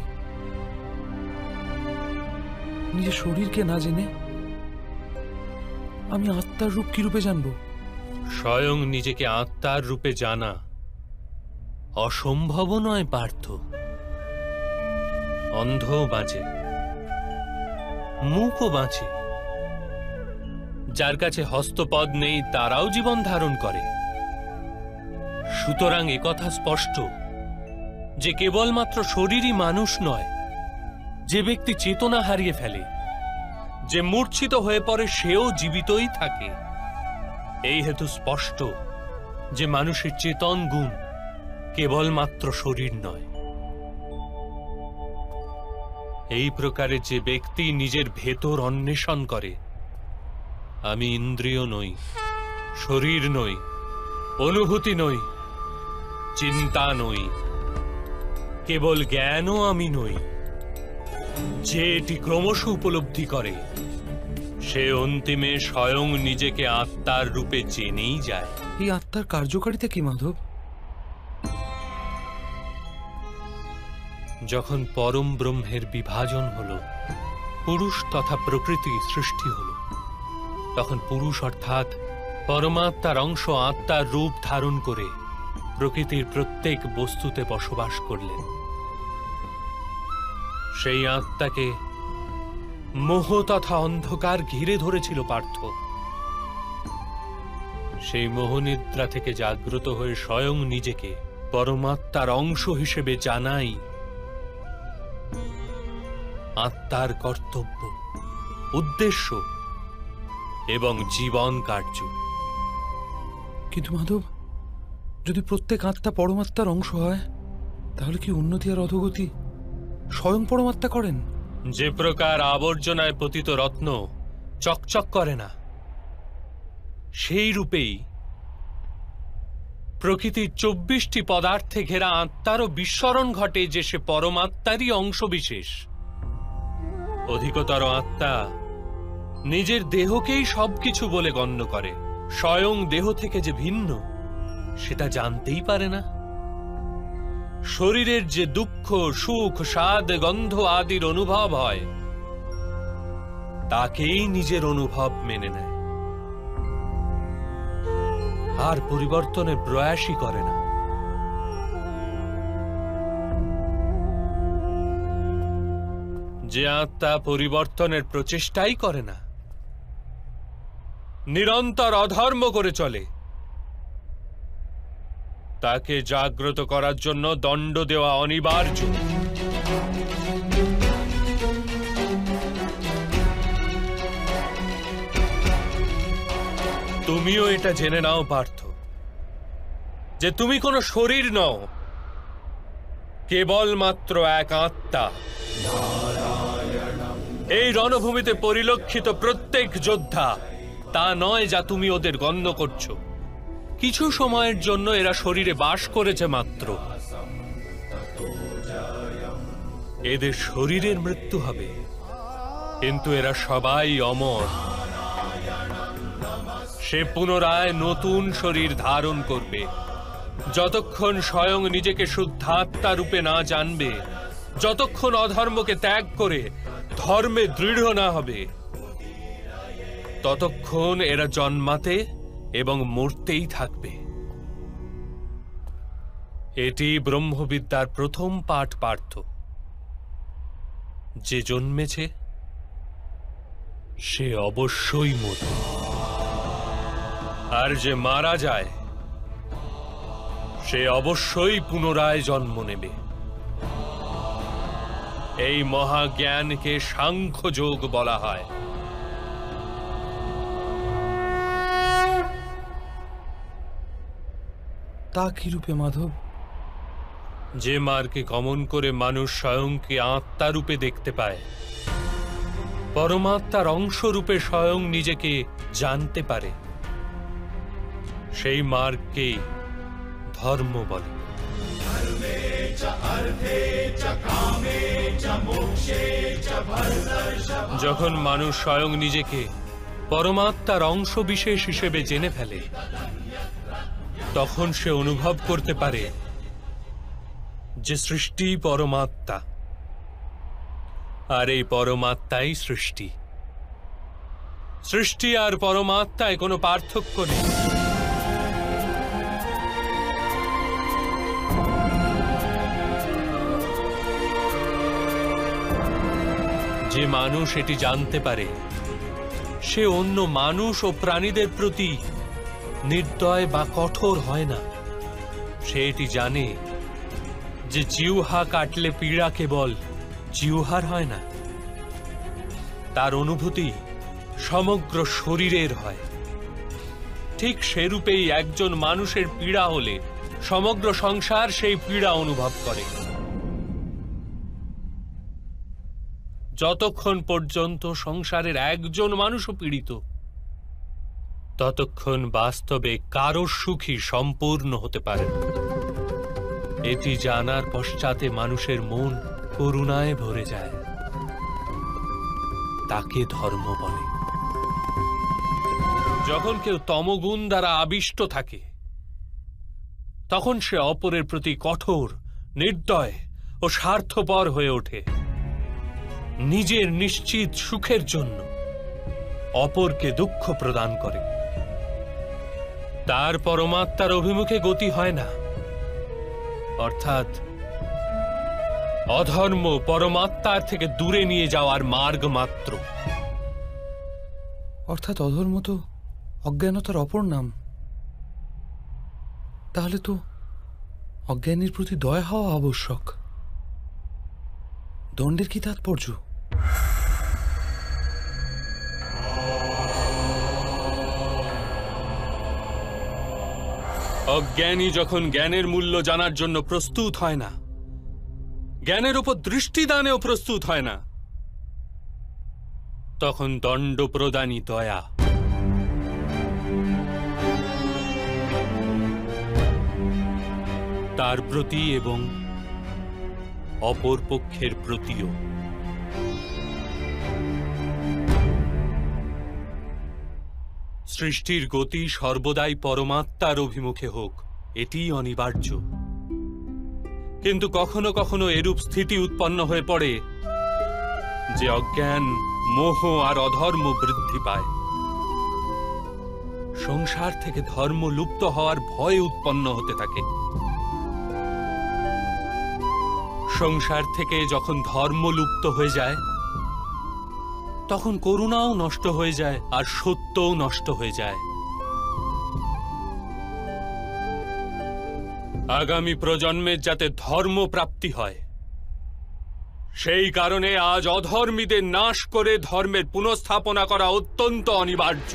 নিজের শরীরকে না জেনে আমি আত্মার রূপ কি রূপে জানব? স্বয়ং নিজেকে আত্মার রূপে জানা অসম্ভব নয় পার্থ। অন্ধ বাঁচে, মূকও বাঁচে, যার কাছে হস্তপদ নেই তারাও জীবন ধারণ করে। সুতরাং একথা স্পষ্ট যে কেবলমাত্র শরীরই মানুষ নয়। যে ব্যক্তি চেতনা হারিয়ে ফেলে, যে মূর্ছিত হয়ে পড়ে, সেও জীবিতই থাকে। এই হেতু স্পষ্ট যে মানুষের চেতন গুণ কেবলমাত্র শরীর নয়। এই প্রকারে যে ব্যক্তি নিজের ভেতর অন্বেষণ করে, আমি ইন্দ্রিয় নই, শরীর নই, অনুভূতি নই, চিন্তা নই, কেবল জ্ঞানও আমি নই, যে এটি ক্রমশ উপলব্ধি করে, সে অন্তিমে স্বয়ং নিজেকে আত্মার রূপে জেনেই যায়। এই আত্মার কার্যকারিতা কি মাধব? যখন পরম ব্রহ্মের বিভাজন হলো, পুরুষ তথা প্রকৃতি সৃষ্টি হলো, তখন পুরুষ অর্থাৎ পরমাত্মার অংশ আত্মার রূপ ধারণ করে প্রকৃতির প্রত্যেক বস্তুতে বসবাস করলেন। সেই আত্মাকে মোহ তথা অন্ধকার ঘিরে ধরেছিল পার্থ। সেই মোহনিদ্রা থেকে জাগ্রত হয়ে স্বয়ং নিজেকে পরমাত্মার অংশ হিসেবে জানাই আত্মার কর্তব্য, উদ্দেশ্য এবং জীবন কার্য। কিন্তু মাধব, যদি প্রত্যেক আত্মা পরমাত্মার অংশ হয়, তাহলে কি উন্নতি আর অধোগতি স্বয়ং পরমাত্মা করেন? যে প্রকার আবর্জনায় পতিত রত্ন চকচক করে না, সেই রূপেই প্রকৃতির 24টি পদার্থে ঘেরা আত্মারও বিস্মরণ ঘটে যে সে পরমাত্মারই অংশবিশেষ। অধিকতর আত্মা নিজের দেহকেই সবকিছু বলে গণ্য করে, স্বয়ং দেহ থেকে যে ভিন্ন সেটা জানতেই পারে না। শরীরের যে দুঃখ, সুখ, স্বাদ, গন্ধ আদির অনুভব হয় তাকেই নিজের অনুভব মেনে নেয়, আর পরিবর্তনের প্রয়াসই করে না। যে আত্মা পরিবর্তনের প্রচেষ্টাই করে না, নিরন্তর অধর্ম করে চলে, তাকে জাগ্রত করার জন্য দণ্ড দেওয়া অনিবার্য। তুমিও এটা জেনে নাও পার্থ, যে তুমি কোনো শরীর নও, কেবলমাত্র এক আত্মা। এই রণভূমিতে পরিলক্ষিত প্রত্যেক যোদ্ধা তা নয় যা তুমি ওদের গণ্য করছো। কিছু সময়ের জন্য এরা শরীরে বাস করেছে মাত্র, এদের শরীরের মৃত্যু হবে, কিন্তু এরা সবাই অমর। সে পুনরায় নতুন শরীর ধারণ করবে। যতক্ষণ স্বয়ং নিজেকে শুদ্ধাত্মা রূপে না জানবে, যতক্ষণ অধর্মকে ত্যাগ করে ধর্মে দৃঢ় না হবে, ততক্ষণ এরা জন্মাতে এবং মরতেই থাকবে। এটি ব্রহ্মবিদ্যার প্রথম পাঠ পার্থ। যে জন্মেছে সে অবশ্যই মরবে, আর যে মারা যায় সে অবশ্যই পুনরায় জন্ম নেবে। এই মহাজ্ঞানকে সাংখ্যযোগ বলা হয়। তা কি রূপে মাধব? যে মার্গে গমন করে মানুষ স্বয়ংকে আত্মা রূপে দেখতে পায়, পরমাত্মার অংশ রূপে স্বয়ং নিজেকে জানতে পারে, সেই মার্গকেই ধর্ম বলে। যখন মানুষ স্বয়ং নিজেকে পরমাত্মার অংশ বিশেষ হিসেবে জেনে ফেলে, তখন সে অনুভব করতে পারে যে সৃষ্টি পরমাত্মা, আর এই পরমাত্মাই সৃষ্টি। সৃষ্টি আর পরমাত্মায় কোনো পার্থক্য নেই। যে মানুষ এটি জানতে পারে, সে অন্য মানুষ ও প্রাণীদের প্রতি নির্দয় বা কঠোর হয় না। সে এটি জানে যে জিহ্বা কাটলে পীড়া কেবল জিহ্বার হয় না, তার অনুভূতি সমগ্র শরীরের হয়। ঠিক সেরূপেই একজন মানুষের পীড়া হলে সমগ্র সংসার সেই পীড়া অনুভব করে। যতক্ষণ পর্যন্ত সংসারের একজন মানুষও পীড়িত, ততক্ষণ বাস্তবে কারো সুখী সম্পূর্ণ হতে পারে না। এটি জানার পশ্চাতে মানুষের মন করুণায় ভরে যায়, তাকে ধর্ম বলে। যখন কেউ তমগুণ দ্বারা আবিষ্ট থাকে, তখন সে অপরের প্রতি কঠোর, নির্দয় ও স্বার্থপর হয়ে ওঠে। নিজের নিশ্চিত সুখের জন্য অপরকে দুঃখ প্রদান করে। তার পরমাত্মার অভিমুখে গতি হয় না, অর্থাৎ অধর্ম পরমাত্মার থেকে দূরে নিয়ে যাওয়ার মার্গ মাত্র। অর্থাৎ অধর্ম তো অজ্ঞানতার অপর নাম। তাহলে তো অজ্ঞানীর প্রতি দয়া হওয়া আবশ্যক। দণ্ডের কি তাৎপর্য? অজ্ঞানী যখন জ্ঞানের মূল্য জানার জন্য প্রস্তুত হয় না, জ্ঞানের উপর দৃষ্টিদানেও প্রস্তুত হয় না, তখন দণ্ড প্রদানই দয়া। তার প্রতি এবং অপর পক্ষের প্রতিও। সৃষ্টির গতি সর্বদাই পরমাত্মার অভিমুখে হোক, এটিই অনিবার্য। কিন্তু কখনো কখনো এরূপ স্থিতি উৎপন্ন হয়ে পড়ে যে অজ্ঞান, মোহ আর অধর্ম বৃদ্ধি পায়। সংসার থেকে ধর্ম লুপ্ত হওয়ার ভয় উৎপন্ন হতে থাকে। সংসার থেকে যখন ধর্ম লুপ্ত হয়ে যায়, তখন করুণাও নষ্ট হয়ে যায় আর সত্যও নষ্ট হয়ে যায়। আগামী প্রজন্মের যাতে ধর্ম প্রাপ্তি হয়, সেই কারণে আজ অধর্মীদের নাশ করে ধর্মের পুনঃস্থাপনা করা অত্যন্ত অনিবার্য।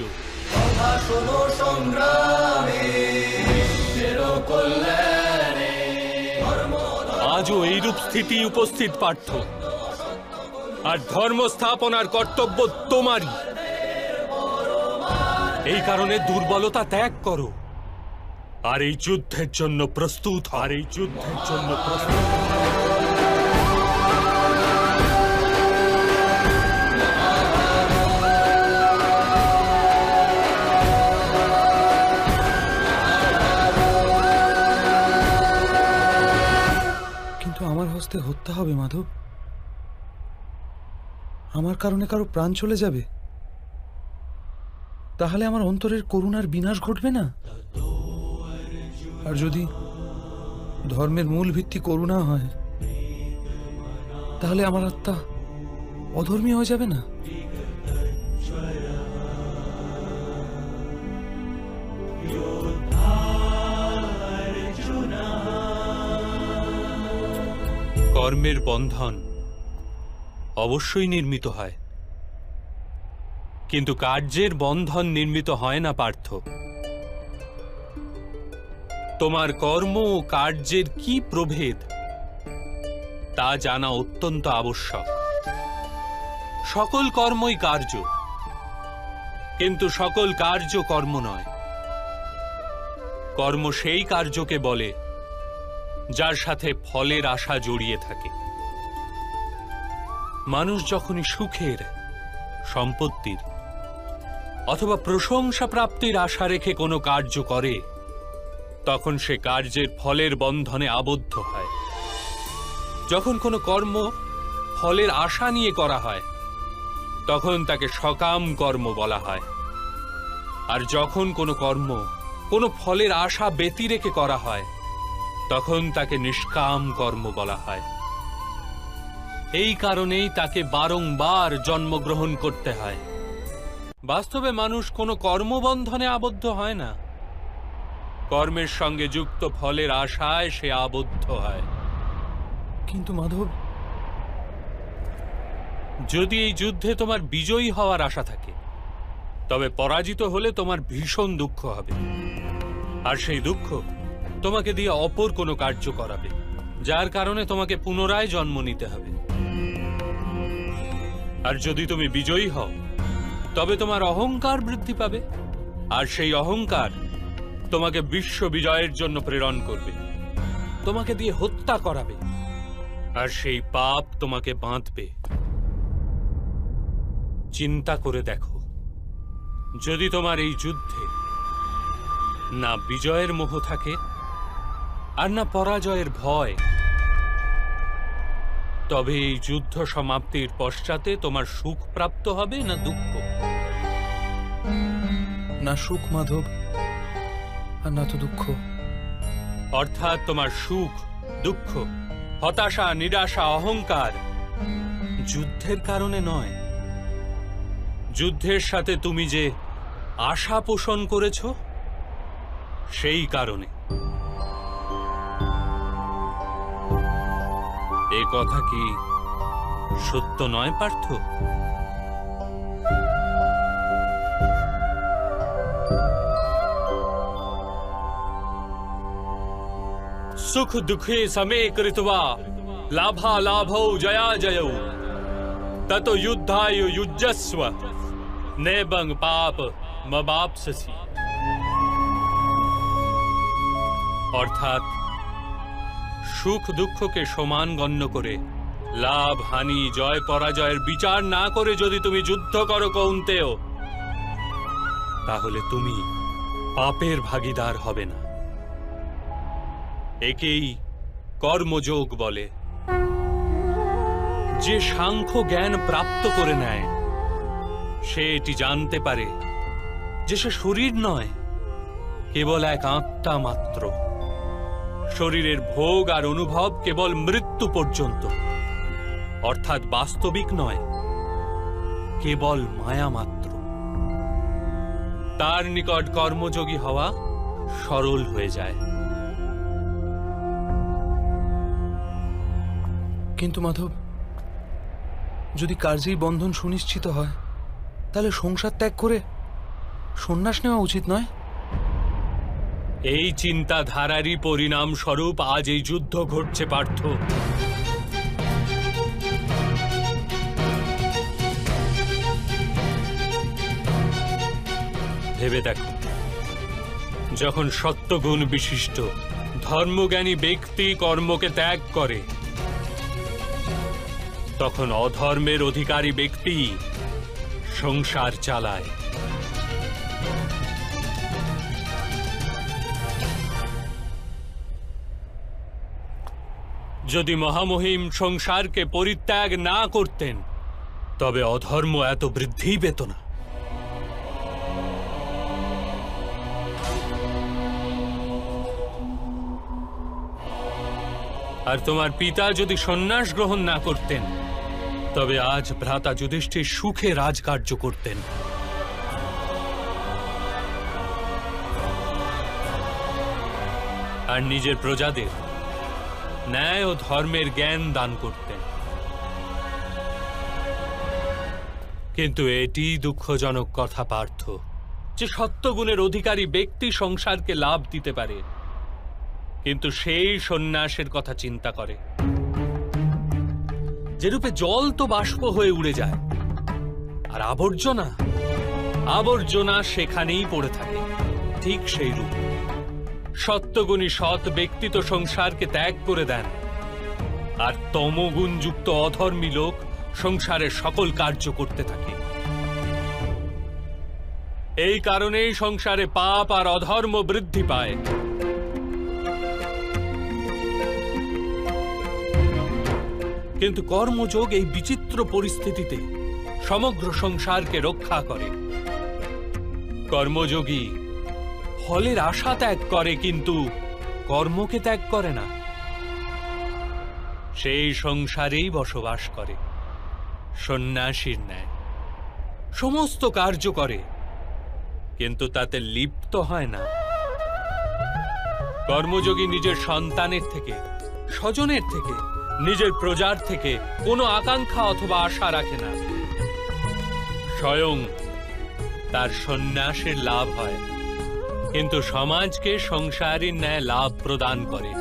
আজও এইরূপ স্থিতি উপস্থিত পার্থ, আর ধর্ম স্থাপনার কর্তব্য তোমারই। এই কারণে দুর্বলতা ত্যাগ করো আর এই যুদ্ধের জন্য প্রস্তুত কিন্তু আমার হস্তে হত্যা হবে মাধব। আমার কারণে কারো প্রাণ চলে যাবে, তাহলে আমার অন্তরের করুণার বিনাশ ঘটবে না? আর যদি ধর্মের মূল ভিত্তি করুণা হয়, তাহলে আমার আত্মা অধর্মী হয়ে যাবে না? কর্মের বন্ধন অবশ্যই নির্মিত হয়, কিন্তু কার্যের বন্ধন নির্মিত হয় না পার্থ। তোমার কর্ম ও কার্যের কি প্রভেদ তা জানা অত্যন্ত আবশ্যক। সকল কর্মই কার্য, কিন্তু সকল কার্য কর্ম নয়। কর্ম সেই কার্যকে বলে যার সাথে ফলের আশা জড়িয়ে থাকে। মানুষ যখনই সুখের, সম্পত্তির অথবা প্রশংসা প্রাপ্তির আশা রেখে কোনো কার্য করে, তখন সে কার্যের ফলের বন্ধনে আবদ্ধ হয়। যখন কোনো কর্ম ফলের আশা নিয়ে করা হয়, তখন তাকে সকাম কর্ম বলা হয়। আর যখন কোনো কর্ম কোনো ফলের আশা ব্যতি রেখে করা হয়, তখন তাকে নিষ্কাম কর্ম বলা হয়। এই কারণেই তাকে বারংবার জন্মগ্রহণ করতে হয়। বাস্তবে মানুষ কোনো কর্মবন্ধনে আবদ্ধ হয় না, কর্মের সঙ্গে যুক্ত ফলের আশায় সে আবদ্ধ হয়। কিন্তু মাধব, যদি এই যুদ্ধে তোমার বিজয়ী হওয়ার আশা থাকে, তবে পরাজিত হলে তোমার ভীষণ দুঃখ হবে। আর সেই দুঃখ তোমাকে দিয়ে অপর কোনো কার্য করাবে, যার কারণে তোমাকে পুনরায় জন্ম নিতে হবে। আর যদি তুমি বিজয়ী হও, তবে তোমার অহংকার বৃদ্ধি পাবে, আর সেই অহংকার তোমাকে বিশ্ব বিজয়ের জন্য প্রেরণ করবে, তোমাকে দিয়ে হত্যা করাবে, আর সেই পাপ তোমাকে বাঁধবে। চিন্তা করে দেখো, যদি তোমার এই যুদ্ধে না বিজয়ের মোহ থাকে আর না পরাজয়ের ভয়, তবে এই যুদ্ধ সমাপ্তির পশ্চাতে তোমার সুখ প্রাপ্ত হবে না দুঃখ? না সুখ মাধব, আর না তো দুঃখ। অর্থাৎ তোমার সুখ, দুঃখ, হতাশা, নিরাশা, অহংকার যুদ্ধের কারণে নয়। যুদ্ধের সাথে তুমি যে আশা পোষণ করেছ, সেই কারণে। এ কথা কি সত্য নয় পার্থ? सुख दुखे समे कृत्वा लाभा लाभौ जया जयौ ততো যুদ্ধায় যুজ্যস্ব নেবং পাপ মবাপসসি। অর্থাৎ সুখ দুঃখকে সমান গণ্য করে, লাভ হানি জয় পরাজয়ের বিচার না করে যদি তুমি যুদ্ধ করো কৌন্তেয়, তাহলে তুমি পাপের ভাগীদার হবে না। একেই কর্মযোগ বলে। যে সাংখ্য জ্ঞান প্রাপ্ত করে নেয় সে এটি জানতে পারে যে সে শরীর নয়, কেবল এক আত্মা মাত্র। শরীরের ভোগ আর অনুভব কেবল মৃত্যু পর্যন্ত, অর্থাৎ বাস্তবিক নয়, কেবল মায়া মাত্র। তার নিকট কর্মযোগী হওয়া সরল হয়ে যায়। কিন্তু মাধব, যদি কার্যেই বন্ধন সুনিশ্চিত হয়, তাহলে সংসার ত্যাগ করে সন্ন্যাস নেওয়া উচিত নয়? এই চিন্তাধারারই পরিণাম স্বরূপ আজ এই যুদ্ধ ঘটছে পার্থ। ভেবে দেখো, যখন সত্যগুণ বিশিষ্ট ধর্মজ্ঞানী ব্যক্তি কর্মকে ত্যাগ করে, তখন অধর্মের অধিকারী ব্যক্তি সংসার চালায়। যদি মহামহিম সংসারকে পরিত্যাগ না করতেন, তবে অধর্ম এত বৃদ্ধি পেত না। আর তোমার পিতা যদি সন্ন্যাস গ্রহণ না করতেন, তবে আজ ভ্রাতা যুধিষ্ঠির সুখে রাজকার্য করতেন। আর নিজের প্রজাদের ন্যায় ও ধর্মের জ্ঞান দান করতেন। কিন্তু এটি দুঃখজনক কথা পার্থ, যে সত্যগুণের অধিকারী ব্যক্তি সংসারকে লাভ দিতে পারে, কিন্তু সেই সন্ন্যাসের কথা চিন্তা করে। যেরূপে জল তো বাষ্প হয়ে উড়ে যায়, আর আবর্জনা আবর্জনা সেখানেই পড়ে থাকে, ঠিক সেই রূপ সত্যগুণী সৎ ব্যক্তি তো সংসারকে ত্যাগ করে দেন, আর তমগুণযুক্ত অধর্মী লোক সংসারের সকল কার্য করতে থাকে। এই কারণেই সংসারে পাপ আর অধর্ম বৃদ্ধি পায়। কিন্তু কর্মযোগ এই বিচিত্র পরিস্থিতিতে সমগ্র সংসারকে রক্ষা করে। কর্মযোগী ফলের আশা ত্যাগ করে, কিন্তু কর্মকে ত্যাগ করে না। সেই সংসারেই বসবাস করে সন্ন্যাসীর ন্যায়, সমস্ত কার্য করে, কিন্তু তাতে লিপ্ত হয় না। কর্মযোগী নিজের সন্তানের থেকে, স্বজনের থেকে, নিজের প্রজার থেকে কোনো আকাঙ্ক্ষা অথবা আশা রাখে না। স্বয়ং তার সন্ন্যাসের লাভ হয়, কিন্তু সমাজকে সংসারের ন্যায় লাভ প্রদান করে।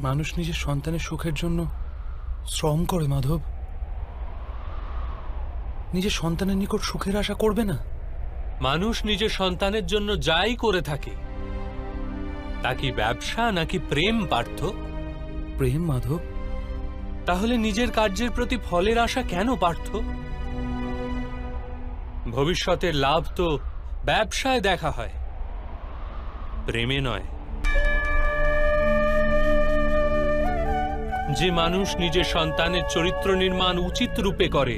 মানুষ নিজের সন্তানের সুখের জন্য শ্রম করে মাধব, নিজের সন্তানের নিকট সুখের আশা করবে না। মানুষ নিজের সন্তানের জন্য যাই করে থাকে, তা কি ব্যবসা নাকি প্রেম পার্থ? প্রেম মাধব। তাহলে নিজের কার্যের প্রতি ফলের আশা কেন পার্থ? ভবিষ্যতের লাভ তো ব্যবসায় দেখা হয়, প্রেমে নয়। যে মানুষ নিজের সন্তানের চরিত্র নির্মাণ উচিত রূপে করে,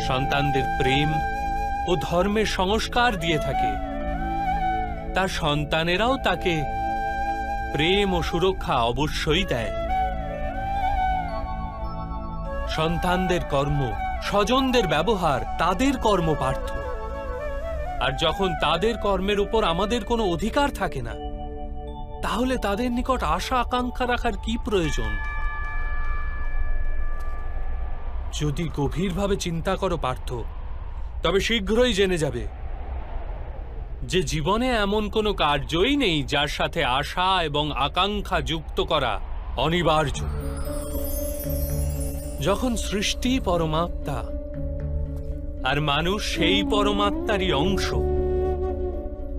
সন্তানদের প্রেম ও ধর্মের সংস্কার দিয়ে থাকে, তার সন্তানেরাও তাকে প্রেম ও সুরক্ষা অবশ্যই দেয়। সন্তানদের কর্ম, স্বজনদের ব্যবহার তাদের কর্ম পার্থ। আর যখন তাদের কর্মের উপর আমাদের কোনো অধিকার থাকে না, তাহলে তাদের নিকট আশা আকাঙ্ক্ষা রাখার কি প্রয়োজন? যদি গভীরভাবে চিন্তা করো পার্থ, তবে শীঘ্রই জেনে যাবে যে জীবনে এমন কোনো কার্যই নেই যার সাথে আশা এবং আকাঙ্ক্ষা যুক্ত করা অনিবার্য। যখন সৃষ্টি পরমাত্মা আর মানুষ সেই পরমাত্মারই অংশ,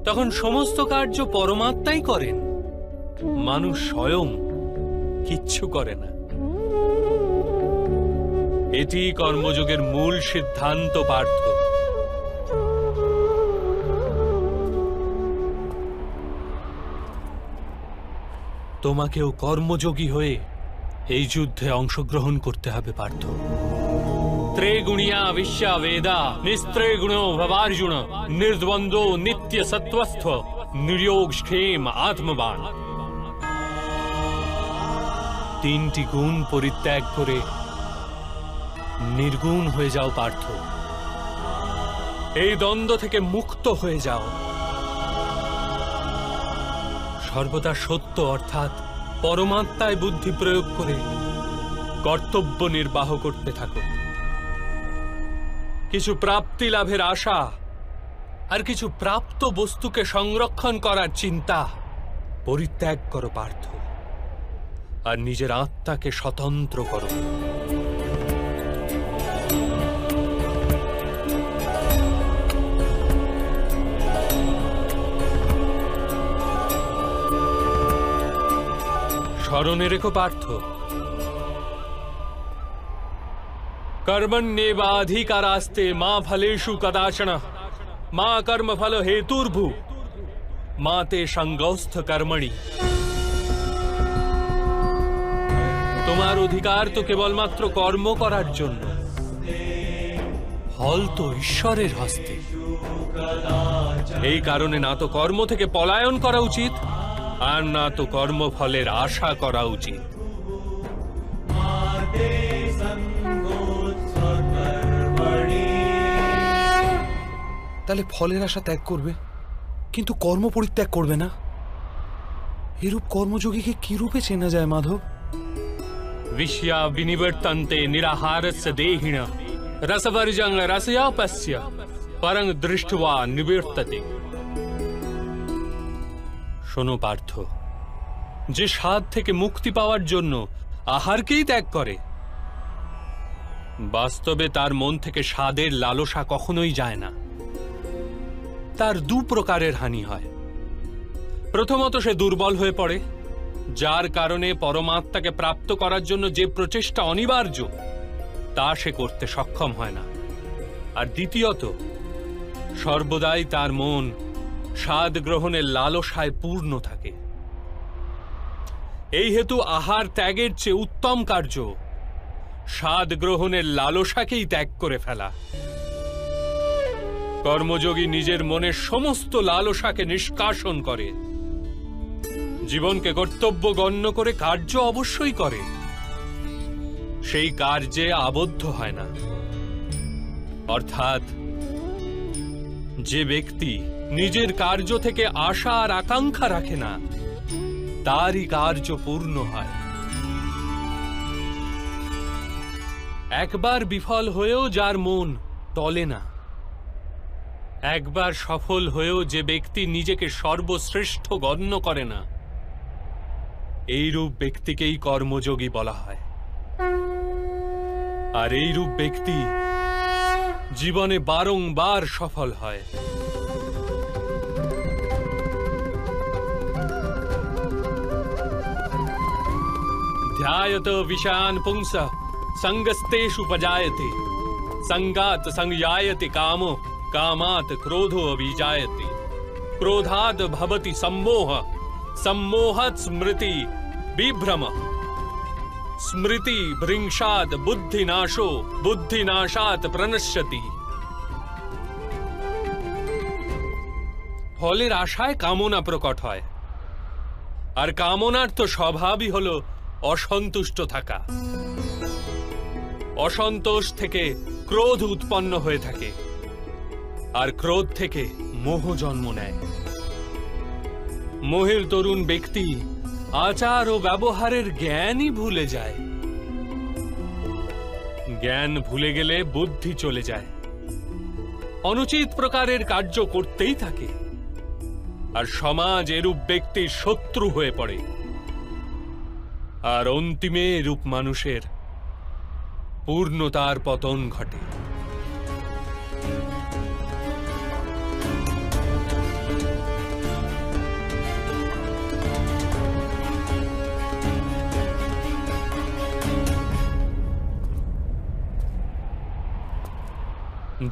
তখন সমস্ত কার্য পরমাত্মাই করেন, মানুষ স্বয়ং কিচ্ছু করে না। এটি কর্মযোগের মূল সিদ্ধান্ত পার্থ। তোমাকেও কর্মযোগী হয়ে এই যুদ্ধে অংশগ্রহণ করতে হবে পার্থ। ত্রেগুণিয়া বিশ্বা বেদা নিস্ত্রেগুণো ভবার্জুন নির্দ্বন্দ্ব নিত্য সত্ত্বস্থ নির্যোগ ক্ষেম আত্মবান। তিনটি গুণ পরিত্যাগ করে নির্গুণ হয়ে যাও পার্থ। এই দ্বন্দ্ব থেকে মুক্ত হয়ে যাও। সর্বদা সত্য অর্থাৎ পরমাত্মায় বুদ্ধি প্রয়োগ করে কর্তব্য নির্বাহ করতে থাকো। কিছু প্রাপ্তি লাভের আশা আর কিছু প্রাপ্ত বস্তুকে সংরক্ষণ করার চিন্তা পরিত্যাগ করো পার্থ, আর নিজের আত্মাকে স্বতন্ত্র করো। স্মরণে রেখো পার্থ, कर्मण्येवाधिकारास्ते मा फलेषु कदाचन मा कर्म फल हेतुर्भु मा ते संगौस्थ कर्मणि। তোমার অধিকার তো কেবলমাত্র কর্ম করার জন্য, ফল তো ঈশ্বরের হস্তে। এই কারণে না তো কর্ম থেকে পলায়ন করা উচিত, আর না তো কর্মফলের আশা করা উচিত। তাহলে ফলের আশা ত্যাগ করবে, কিন্তু কর্ম পরিত্যাগ করবে না। এরূপ কর্মযোগীকে কি রূপে চেনা যায় মাধব? विषया विनिवर्तन्ते निराहारस्य देहिन रसवर्जं रसयापस्य परं दृष्ट्वा निवर्तते। শোনো পার্থ, যে স্বাদ থেকে মুক্তি পাওয়ার জন্য আহারকেই ত্যাগ করে, বাস্তবে তার মন থেকে স্বাদের লালসা কখনোই যায় না। তার দু প্রকারের হানি হয়। প্রথমত, সে দুর্বল হয়ে পড়ে, যার কারণে পরমাত্মাকে প্রাপ্ত করার জন্য যে প্রচেষ্টা অনিবার্য তা সে করতে সক্ষম হয় না। আর দ্বিতীয়ত, সর্বদাই তার মন স্বাদ গ্রহণের লালসায় পূর্ণ থাকে। এই হেতু আহার ত্যাগের চেয়ে উত্তম কার্য স্বাদ গ্রহণের লালসাকেই ত্যাগ করে ফেলা। কর্মযোগী নিজের মনের সমস্ত লালসাকে নিষ্কাশন করে, জীবনকে কর্তব্য গণ্য করে কার্য অবশ্যই করে, সেই কার্যে আবদ্ধ হয় না। অর্থাৎ যে ব্যক্তি নিজের কার্য থেকে আশা আর আকাঙ্ক্ষা রাখে না, তারই কার্য পূর্ণ হয়। একবার বিফল হয়েও যার মন টলে না, একবার সফল হয়েও যে ব্যক্তি নিজেকে সর্বশ্রেষ্ঠ গণ্য করে না, এইরূপ ব্যক্তিকেই কর্মযোগী বলা হয়। আর এইরূপ ব্যক্তি জীবনে বারংবার সফল হয়। ध्यायत विषयान् पुंसः संगस्तेषु उपजायते संगात् संजायते कामो कामात् क्रोधो अभिजायते क्रोधात् भवति सम्मोहः सम्मोहात् स्मृति विभ्रमः स्मृति भृंशात् बुद्धिनाशो बुद्धिनाशात् प्रणश्यति। ফলের আশায় কামনা প্রকট হয়, আর কামনার তো স্বভাবই হলো অসন্তুষ্ট থাকা। অসন্তোষ থেকে ক্রোধ উৎপন্ন হয়ে থাকে, আর ক্রোধ থেকে মোহ জন্ম নেয়। মোহের তরুণ ব্যক্তি আচার ও ব্যবহারের জ্ঞানই ভুলে যায়। জ্ঞান ভুলে গেলে বুদ্ধি চলে যায়, অনুচিত প্রকারের কার্য করতেই থাকে, আর সমাজ এরূপ ব্যক্তির শত্রু হয়ে পড়ে। আর অন্তিমে এরূপ মানুষের পূর্ণতার পতন ঘটে।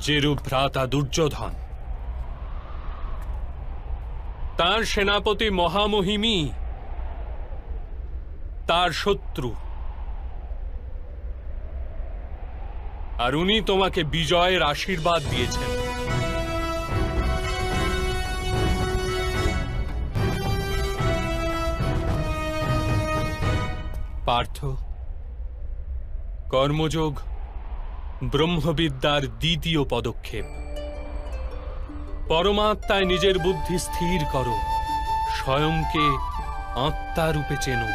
যেরূপ ভ্রাতা দুর্যোধন, তার সেনাপতি মহামহিমী তার শত্রু, আর উনি তোমাকে বিজয়ের আশীর্বাদ দিয়েছেন। পার্থ, কর্মযোগ ব্রহ্মবিদ্যার দ্বিতীয় পদক্ষেপ। পরমাত্মায় নিজের বুদ্ধি স্থির করো, স্বয়ংকে আত্মা রূপে চেনো,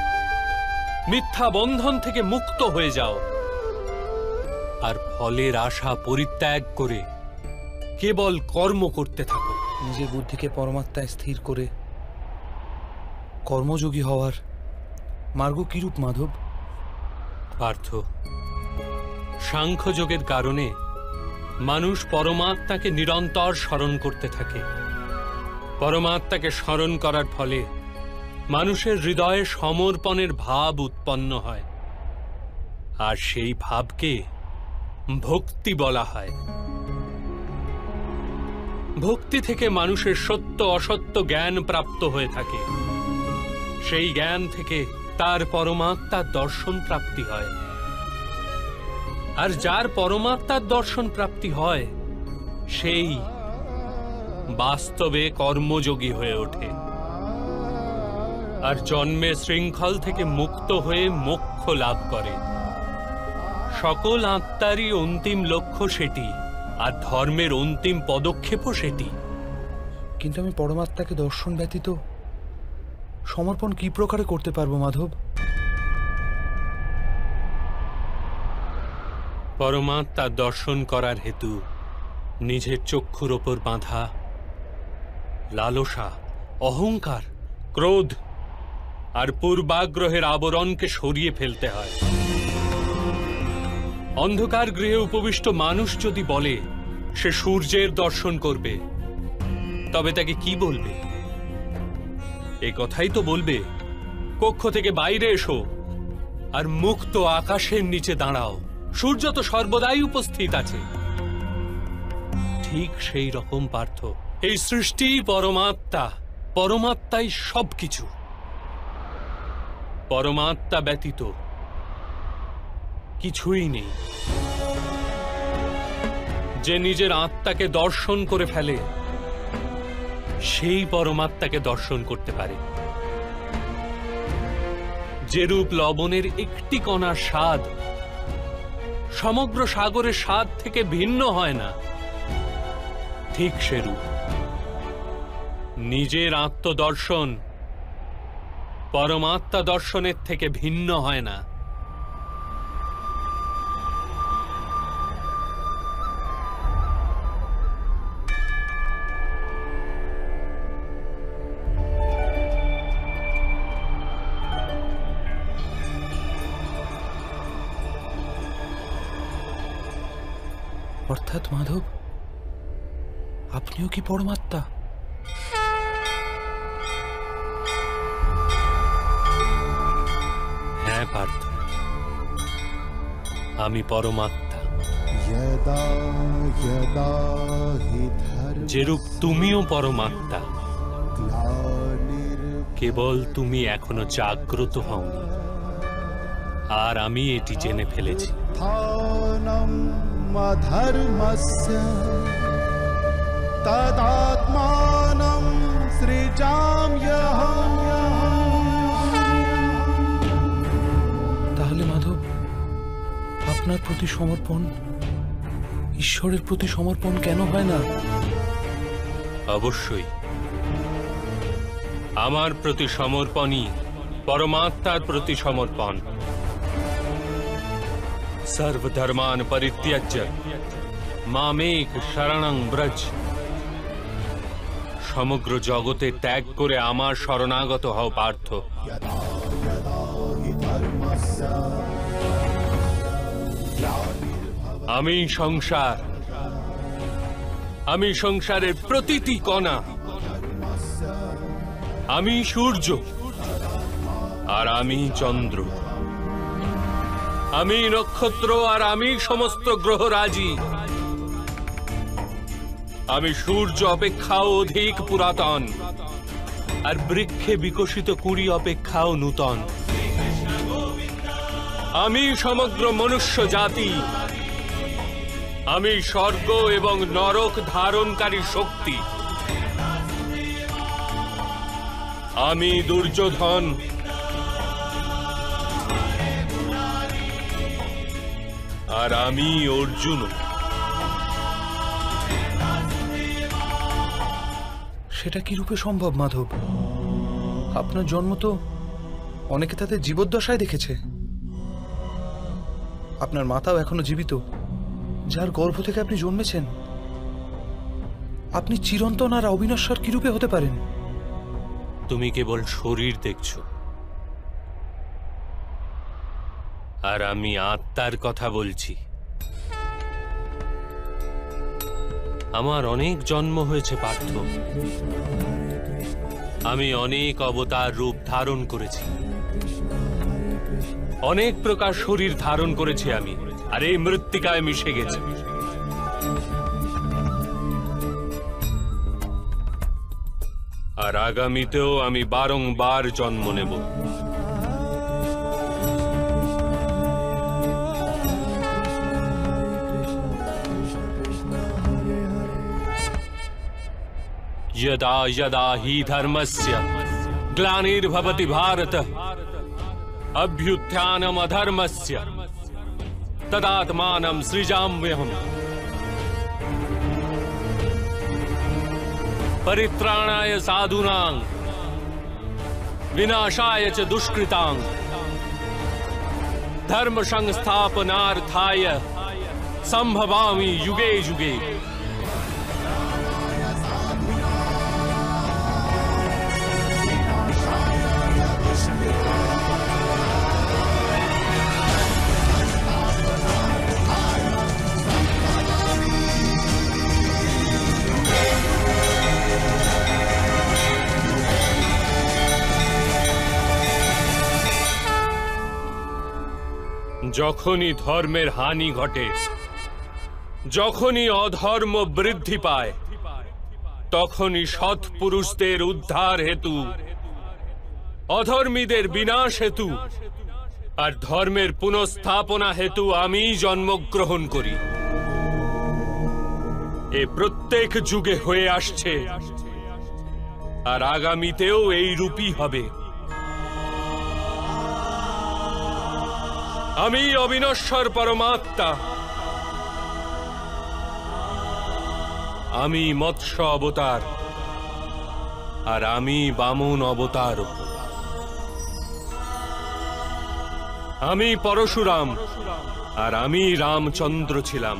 মিথ্যা বন্ধন থেকে মুক্ত হয়ে যাও, আর ফলের আশা পরিত্যাগ করে কেবল কর্ম করতে থাকো। নিজের বুদ্ধিকে পরমাত্মায় স্থির করে কর্মযোগী হওয়ার মার্গ কিরূপ মাধব? পার্থ, সাংখ্যযোগের কারণে মানুষ পরমাত্মাকে নিরন্তর স্মরণ করতে থাকে। পরমাত্মাকে স্মরণ করার ফলে মানুষের হৃদয়ে সমর্পণের ভাব উৎপন্ন হয়, আর সেই ভাবকে ভক্তি বলা হয়। ভক্তি থেকে মানুষের সত্য অসত্য জ্ঞান প্রাপ্ত হয়ে থাকে। সেই জ্ঞান থেকে তার পরমাত্মার দর্শন প্রাপ্তি হয়, আর যার পরমাত্মার দর্শন প্রাপ্তি হয় সেই বাস্তবে কর্মযোগী হয়ে ওঠে, আর জন্মে শৃঙ্খল থেকে মুক্ত হয়ে মোক্ষ লাভ করে। সকল আত্মারই অন্তিম লক্ষ্য সেটি, আর ধর্মের অন্তিম পদক্ষেপও সেটি। কিন্তু আমি পরমাত্মাকে দর্শন ব্যতীত সমর্পণ কি প্রকারে করতে পারবো মাধব? পরমাত্মার দর্শন করার হেতু নিজের চক্ষুর ওপর বাঁধা লালসা, অহংকার, ক্রোধ আর পূর্বাগ্রহের আবরণকে সরিয়ে ফেলতে হয়। অন্ধকার গৃহে উপবিষ্ট মানুষ যদি বলে সে সূর্যের দর্শন করবে, তবে তাকে কি বলবে? এই কথাই তো বলবে, কক্ষ থেকে বাইরে এসো আর মুক্ত আকাশের নিচে দাঁড়াও, সূর্য তো সর্বদাই উপস্থিত আছে। ঠিক সেই রকম পার্থ, এই সৃষ্টি পরমাত্মা, পরমাত্মাই সবকিছু। পরমাত্মা ব্যতীত কিছুই নেই। যে নিজের আত্মাকে দর্শন করে ফেলে সেই পরমাত্মাকে দর্শন করতে পারে। যেরূপ লবণের একটি কণার স্বাদ সমগ্র সাগরের স্বাদ থেকে ভিন্ন হয় না, ঠিক সেরূপ নিজের আত্মদর্শন পরমাত্মা দর্শনের থেকে ভিন্ন হয় না। অর্থাৎ মাধব, আপনিও কি পরমাত্মা? হ্যাঁ পার্থ, আমি পরমাত্মা। যেরূপ তুমিও পরমাত্মা, কেবল তুমি এখনো জাগ্রত হওনি, আর আমি এটি জেনে ফেলেছি। ধর্মস্য তদাত্মানং সৃজাম্যহম। তাহলে মাধব, আপনার প্রতি সমর্পণ ঈশ্বরের প্রতি সমর্পণ কেন হয় না? অবশ্যই আমার প্রতি সমর্পণই পরমাত্মার প্রতি সমর্পণ। সর্বধর্মান পরিত্যাজ্য মামেক শরণং ব্রজ। সমগ্র জগতে ত্যাগ করে আমার শরণাগত হও পার্থ। ধর্মস্য আমি সংসার, আমি সংসারের প্রতিটি কণা, আমি সূর্য আর আমি চন্দ্র, আমি নক্ষত্র আর আমি সমস্ত গ্রহরাজি। আমি সূর্য অপেক্ষাও অধিক পুরাতন আর বৃক্ষে বিকশিত কুড়ি অপেক্ষাও নূতন। আমি সমগ্র মনুষ্য জাতি, আমি স্বর্গ এবং নরক ধারণকারী শক্তি। আমি দুর্যোধন, আর আমি অর্জুন। সেটা কি রূপে সম্ভব মাধব? আপনার জন্ম তো অনেকে তাদের জীবদ্দশায় দেখেছে। আপনার মাতাও এখনো জীবিত, যার গর্ভ থেকে আপনি জন্মেছেন। আপনি চিরন্তন আর অবিনশ্বর কি রূপে হতে পারেন? তুমি কেবল শরীর দেখছো, আর আমি আত্মার কথা বলছি। আমার অনেক জন্ম হয়েছে পার্থ, আমি অনেক অবতার রূপ ধারণ করেছি, অনেক প্রকার শরীর ধারণ করেছি আমি, আর এই মৃত্তিকায় মিশে গেছি। আর আগামীতেও আমি বারংবার জন্ম নেব। यदा यदा हि धर्मस्य ग्लानिर्भवति भारत अभ्युत्थानमधर्मस्य तदात्मानं सृजाम्यहम् परित्राणाय साधूनां विनाशाय च दुष्कृतां धर्म संस्थापनार्थाय संभवामि युगे युगे। যখনই ধর্মের হানি ঘটে, যখনই অধর্ম বৃদ্ধি পায়, তখনই সৎ পুরুষদের উদ্ধার হেতু, অধর্মীদের বিনাশ হেতু আর ধর্মের পুনঃস্থাপনা হেতু আমি জন্মগ্রহণ করি। এ প্রত্যেক যুগে হয়ে আসছে, আর আগামীতেও এই রূপই হবে। আমি অবিনশ্বর পরমাত্মা, আমি মৎস্য অবতার, আর আমি বামন অবতার। আমি পরশুরাম, আর আমি রামচন্দ্র ছিলাম।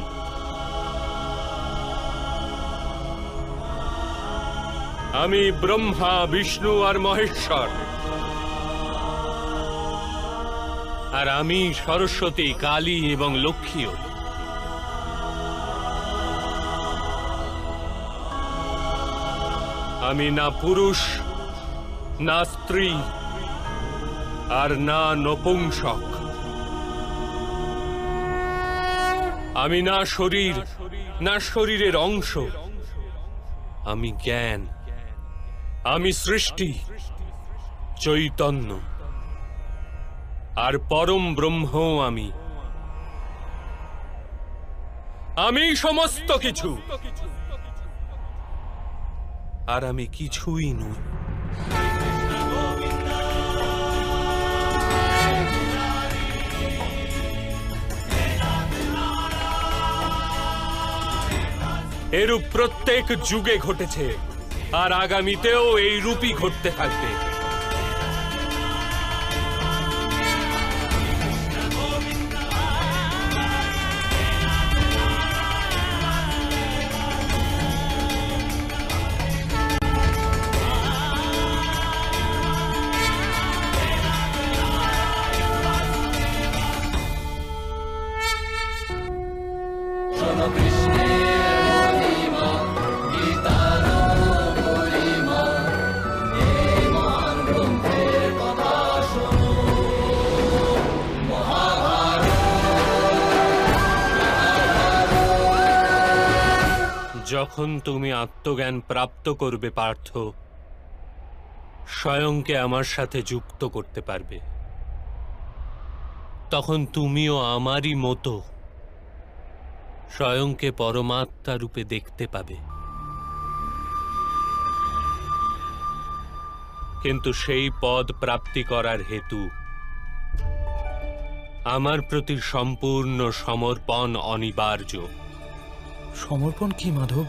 আমি ব্রহ্মা, বিষ্ণু আর মহেশ্বর, আর আমি সরস্বতী, কালী এবং লক্ষ্মীও। আমি না পুরুষ, না স্ত্রী, আর না নপুংসক। আমি না শরীর, না শরীরের অংশ। আমি জ্ঞান, আমি সৃষ্টি, চৈতন্য, আর পরম ব্রহ্ম। আমি সমস্ত কিছু, আর আমি কিছুই নই। এরূপ প্রত্যেক যুগে ঘটেছে, আর আগামীতেও এই রূপই ঘটতে থাকবে। যখন তুমি আত্মজ্ঞান প্রাপ্ত করবে পার্থ, স্বয়ংকে আমার সাথে যুক্ত করতে পারবে। তখন তুমিও আমারই মতো স্বয়ংকে পরমাত্মা রূপে দেখতে পাবে। কিন্তু সেই পদ প্রাপ্তি করার হেতু আমার প্রতি সম্পূর্ণ সমর্পণ অনিবার্য। সমর্পণ কি মাধব?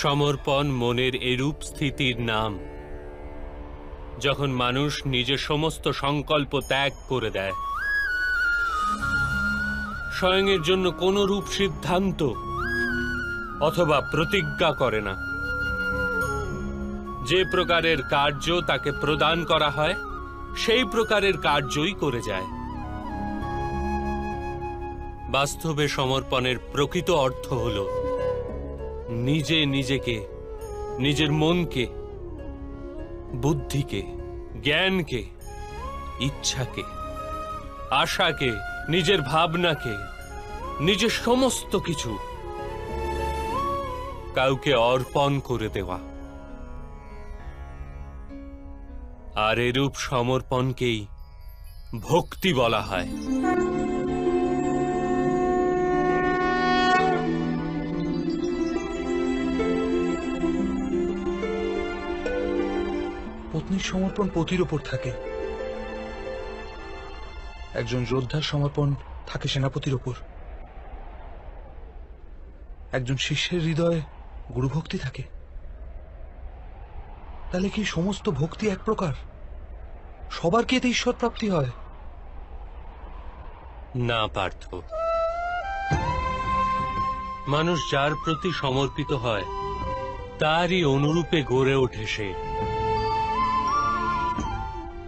সমর্পণ মনের এরূপ স্থিতির নাম যখন মানুষ নিজের সমস্ত সংকল্প ত্যাগ করে দেয়, স্বয়ংয়ের জন্য কোনো রূপ সিদ্ধান্ত অথবা প্রতিজ্ঞা করে না। যে প্রকারের কার্য তাকে প্রদান করা হয় সেই প্রকারের কার্যই করে যায়। বাস্তবে সমর্পণের প্রকৃত অর্থ হল নিজে নিজেকে, নিজের মনকে, বুদ্ধিকে, জ্ঞানকে, ইচ্ছাকে, আশাকে, নিজের ভাবনাকে, নিজের সমস্ত কিছু কাউকে অর্পণ করে দেওয়া। আর এরূপ সমর্পণকেই ভক্তি বলা হয়। পত্নীর সমর্পণ পতির ওপর থাকে, একজন যোদ্ধার সমর্পণ থাকে সেনাপতির ওপর, একজন শিষ্যের হৃদয়ে গুরুভক্তি থাকে। তাহলে কি সমস্ত ভক্তি এক প্রকার? সবার কি এতে ঈশ্বর প্রাপ্তি হয়? না পার্থ, মানুষ যার প্রতি সমর্পিত হয় তারই অনুরূপে গড়ে ওঠে সে।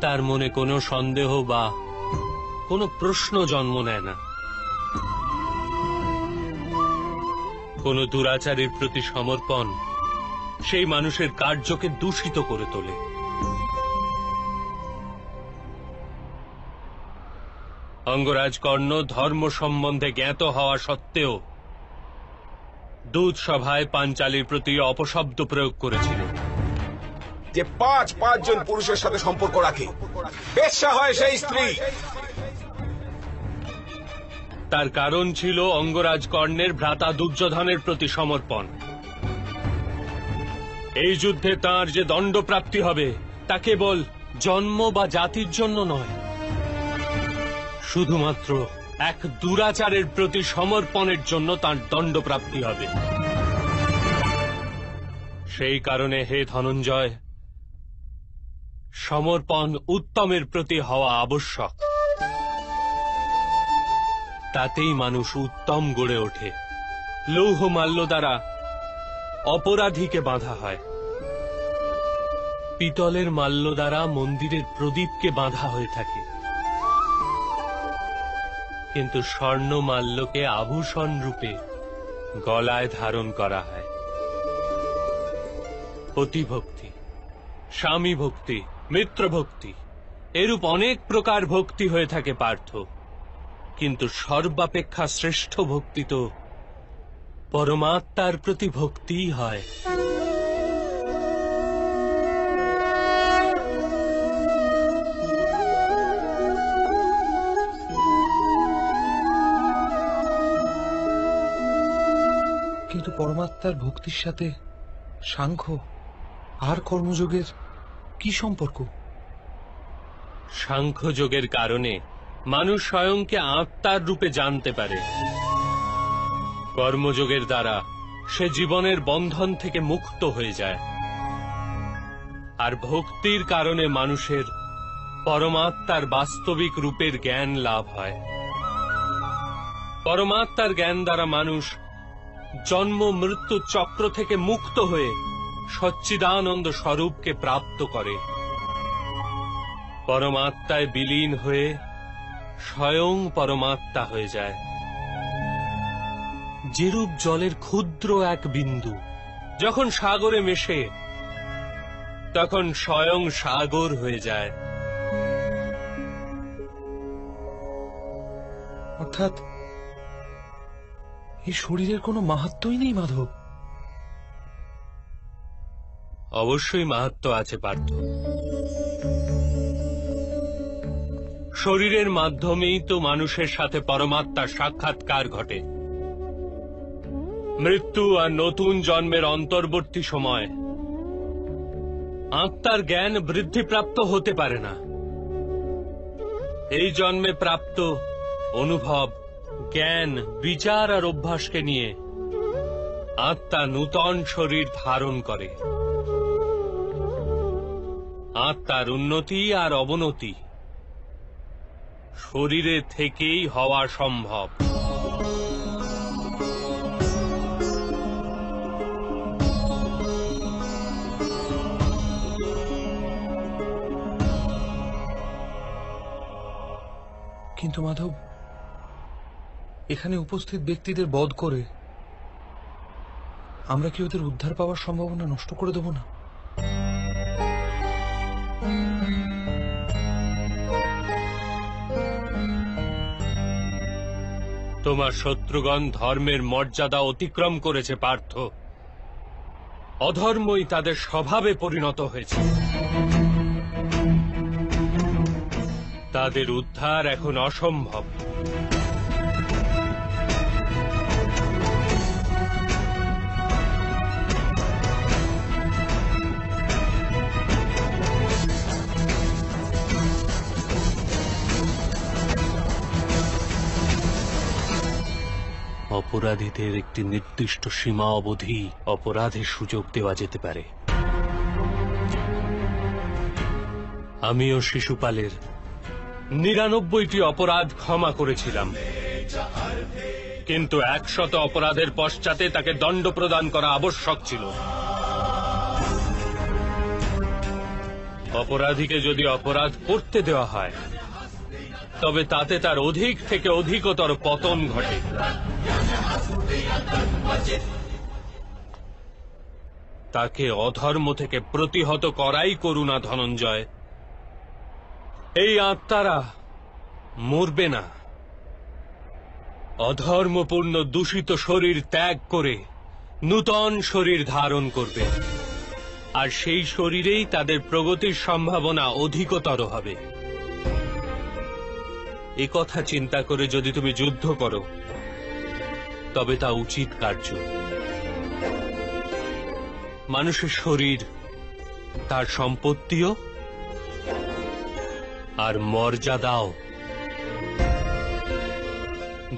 তার মনে কোনো সন্দেহ বা কোনো প্রশ্ন জন্ম নেয় না। কোনো দুরাচারের প্রতি সমর্পণ সেই মানুষের কার্যকে দূষিত করে তোলে। অঙ্গরাজ কর্ণ ধর্ম সম্বন্ধে জ্ঞাত হওয়া সত্ত্বেও দূত সভায় পাঞ্চালীর প্রতি অপশব্দ প্রয়োগ করেছিল। যে পাঁচজন পুরুষের সাথে সম্পর্ক রাখে, বেশ্যা হয় সেই স্ত্রী। তার কারণ ছিল অঙ্গরাজ কর্ণের ভ্রাতা দুর্যোধনের প্রতি সমর্পণ। এই যুদ্ধে তার যে দণ্ডপ্রাপ্তি হবে তা কেবল জন্ম বা জাতির জন্য নয়, শুধুমাত্র এক দুরাচারের প্রতি সমর্পণের জন্য তার দণ্ডপ্রাপ্তি হবে। সেই কারণে হে ধনঞ্জয়, সমর্পণ উত্তমের প্রতি হওয়া আবশ্যক। তাতেই মানুষ উত্তম গড়ে ওঠে। লৌহ মাল্য দ্বারা অপরাধীকে বাঁধা হয়, পিতলের মাল্য দ্বারা মন্দিরের প্রদীপকে বাঁধা হয়ে থাকে, কিন্তু স্বর্ণ মাল্যকে আভূষণ রূপে গলায় ধারণ করা হয়। পতিভক্তি, স্বামী ভক্তি, মিত্র ভক্তি, এরূপ অনেক প্রকার ভক্তি হয়ে থাকে পার্থ, কিন্তু সর্বাপেক্ষা শ্রেষ্ঠ ভক্তি তো পরমাত্মার প্রতি ভক্তিই হয়। কিন্তু পরমাত্মার ভক্তির সাথে সাংখ্য আর কর্মযোগের কি সম্পর্ক? সাংখ্যযোগের কারণে মানুষ স্বয়ংকে আত্মার রূপে জানতে পারে। কর্মযোগের দ্বারা সে জীবনের বন্ধন থেকে মুক্ত হয়ে যায়। আর ভক্তির কারণে মানুষের পরমাত্মার বাস্তবিক রূপের জ্ঞান লাভ হয়। পরমাত্মার জ্ঞান দ্বারা মানুষ জন্ম মৃত্যু চক্র থেকে মুক্ত হয়ে সচ্চিদানন্দ স্বরূপকে প্রাপ্ত করে। পরমাত্মায় বিলীন হয়ে স্বয়ং পরমাত্মা হয়ে যায়। যেরূপ জলের ক্ষুদ্র এক বিন্দু যখন সাগরে মেশে তখন স্বয়ং সাগর হয়ে যায়। অর্থাৎ এই শরীরের কোনো মাহাত্ম্যই নেই মাধব। অবশ্যই মাহাত্ম্য আছে পার্থ। শরীরের মাধ্যমেই তো মানুষের সাথে পরমাত্মার সাক্ষাৎকার ঘটে। মৃত্যু আর নতুন জন্মের অন্তর্বর্তী সময় আত্মার জ্ঞান বৃদ্ধিপ্রাপ্ত হতে পারে না। এই জন্মে প্রাপ্ত অনুভব, জ্ঞান, বিচার আর অভ্যাসকে নিয়ে আত্মা নূতন শরীর ধারণ করে। আত্মার উন্নতি আর অবনতি শরীরে থেকেই হওয়া সম্ভব। কিন্তু মাধব, এখানে উপস্থিত ব্যক্তিদের বধ করে আমরা কি ওদের উদ্ধার পাওয়ার সম্ভাবনা নষ্ট করে দেব না? তোমার শত্রুগণ ধর্মের মর্যাদা অতিক্রম করেছে পার্থ। অধর্মই তাদের স্বভাবে পরিণত হয়েছে। তাদের উদ্ধার এখন অসম্ভব। অপরাধীদের একটি নির্দিষ্ট সীমা অবধি অপরাধের সুযোগ দেওয়া যেতে পারে। আমিও শিশুপালের ৯৯টি অপরাধ ক্ষমা করেছিলাম, কিন্তু ১০০ অপরাধের পশ্চাতে তাকে দণ্ড প্রদান করা আবশ্যক ছিল। অপরাধীকে যদি অপরাধ করতে দেওয়া হয় তবে তাতে তার অধিক থেকে অধিকতর পতন ঘটে। তাকে অধর্ম থেকে প্রতিহত করাই করুণা ধনঞ্জয়। এই আত্মারা মরবে না। অধর্মপূর্ণ দূষিত শরীর ত্যাগ করে নূতন শরীর ধারণ করবে, আর সেই শরীরেই তাদের প্রগতির সম্ভাবনা অধিকতর হবে। এ কথা চিন্তা করে যদি তুমি যুদ্ধ করো তবে তা উচিত কার্য। মানুষের শরীর তার সম্পত্তিও আর মর্যাদাও।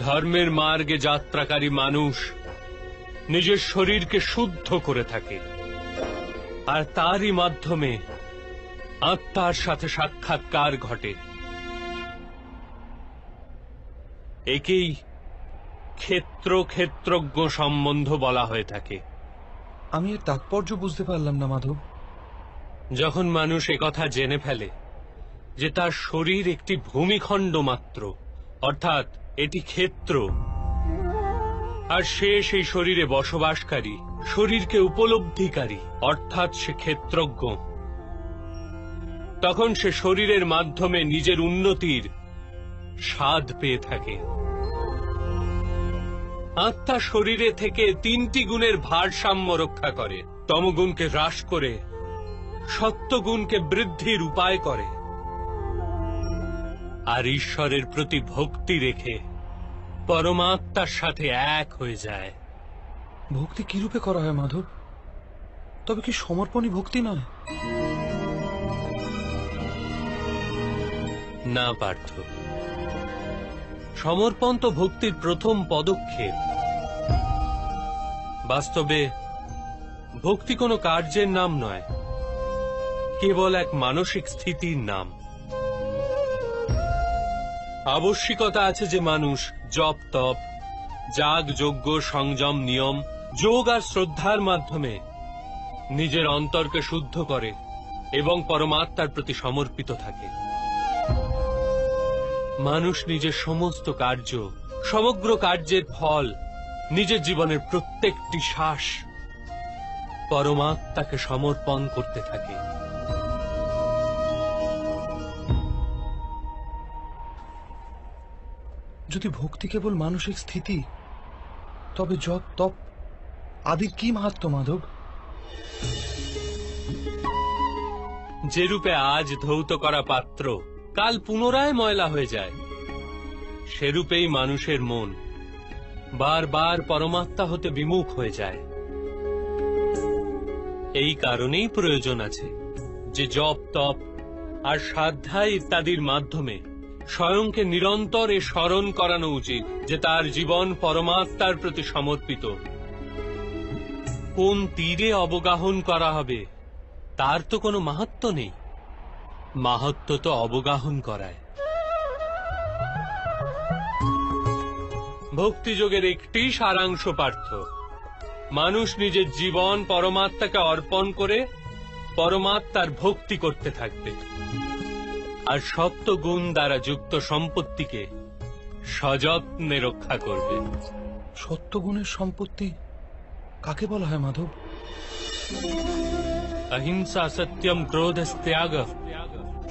ধর্মের মার্গে যাত্রাকারী মানুষ নিজের শরীরকে শুদ্ধ করে থাকে, আর তারই মাধ্যমে আত্মার সাথে সাক্ষাৎকার ঘটে। একেই ক্ষেত্রজ্ঞ সম্বন্ধ বলা হয়ে থাকে। আমি এর তাৎপর্য বুঝতে পারলাম না মাধব। যখন মানুষ একথা জেনে ফেলে যে তার শরীর একটি ভূমিখণ্ড মাত্র, অর্থাৎ এটি ক্ষেত্র, আর সে সেই শরীরে বসবাসকারী, শরীরকে উপলব্ধিকারী, অর্থাৎ সে ক্ষেত্রজ্ঞ, তখন সে শরীরের মাধ্যমে নিজের উন্নতির স্বাদ পেয়ে থাকে। আত্মা শরীরে থেকে ৩টি গুণের ভারসাম্য রক্ষা করে। তমগুণকে হ্রাস করে সত্যগুণকে বৃদ্ধির উপায় করে, আর ঈশ্বরের প্রতি ভক্তি রেখে পরমাত্মার সাথে এক হয়ে যায়। ভক্তি কি রূপে করা হয় মাধব? তবে কি সমর্পণই ভক্তি নয়? না পার্থ, সমর্পণ তো ভক্তির প্রথম পদক্ষেপ। বাস্তবে ভক্তি কোনো কার্যের নাম নয়, কেবল এক মানসিক স্থিতির নাম। আবশ্যিকতা আছে যে মানুষ জপ তপ, যাগ যজ্ঞ, সংযম, নিয়ম, যোগ আর শ্রদ্ধার মাধ্যমে নিজের অন্তরকে শুদ্ধ করে এবং পরমাত্মার প্রতি সমর্পিত থাকে। মানুষ নিজের সমস্ত কার্য, সমগ্র কার্যের ফল, নিজের জীবনের প্রত্যেকটি শ্বাস পরমাত্মাকে সমর্পণ করতে থাকে। যদি ভক্তি কেবল মানসিক স্থিতি, তবে জপ তপ আদি কি মাহাত্ম্য মাধব? যে রূপে আজ ধৌত করা পাত্র কাল পুনরায় ময়লা হয়ে যায়, সেরূপেই মানুষের মন বারবার পরমাত্মা হতে বিমুখ হয়ে যায়। এই কারণেই প্রয়োজন আছে যে জপ তপ আর সাধনা ইত্যাদির মাধ্যমে স্বয়ংকে নিরন্তর এ স্মরণ করানো উচিত যে তার জীবন পরমাত্মার প্রতি সমর্পিত। কোন তীরে অবগাহন করা হবে তার তো কোনো মাহাত্ম্য নেই, মাহাত্ম্য তো অবগাহন করায়। ভক্তিযোগের একটি সারাংশ পার্থ, মানুষ নিজের জীবন পরমাত্মাকে অর্পণ করে পরমাত্মার ভক্তি করতে থাকবে, আর সপ্ত গুণ দ্বারা যুক্ত সম্পত্তিকে সযত্নে রক্ষা করবে। সত্যগুণের সম্পত্তি কাকে বলা হয় মাধব? अहिंसा सत्यम क्रोधस्त्याग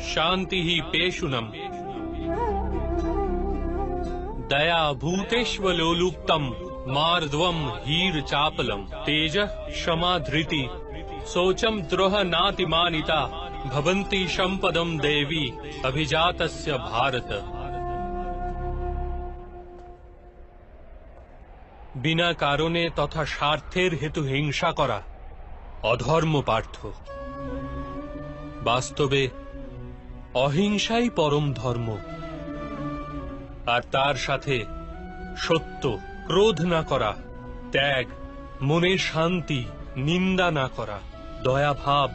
शांति ही पेशुनम दया भूतेष्वलोलुप्तम मार्दवम हीर चापलम तेज क्षमा धृति शोचम द्रोह नातिमानिता भवन्ति संपदम देवी अभिजातस्य भारत। बिना कारणे तथा स्वार्थेर हेतु हिंसा करा অধর্ম পার্থ। বাস্তবে অহিংসাই পরম ধর্ম, আর তার সাথে সত্য, ক্রোধ না করা, ত্যাগ, মনের শান্তি, নিন্দা না করা, দয়া ভাব,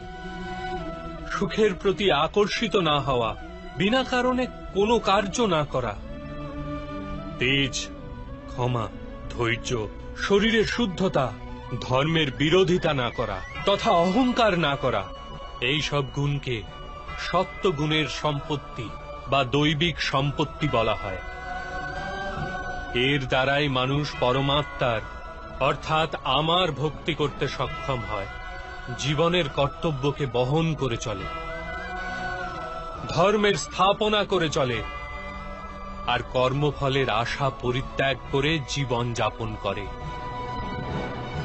সুখের প্রতি আকর্ষিত না হওয়া, বিনা কারণে কোনো কার্য না করা, তেজ, ক্ষমা, ধৈর্য, শরীরের শুদ্ধতা, ধর্মের বিরোধিতা না করা তথা অহংকার না করা, এই সব গুণকে সত্য গুণের সম্পত্তি বা দৈবিক সম্পত্তি বলা হয়। এর দ্বারাই মানুষ পরমাত্মার অর্থাৎ আমার ভক্তি করতে সক্ষম হয়, জীবনের কর্তব্যকে বহন করে চলে, ধর্মের স্থাপনা করে চলে, আর কর্মফলের আশা পরিত্যাগ করে জীবন যাপন করে।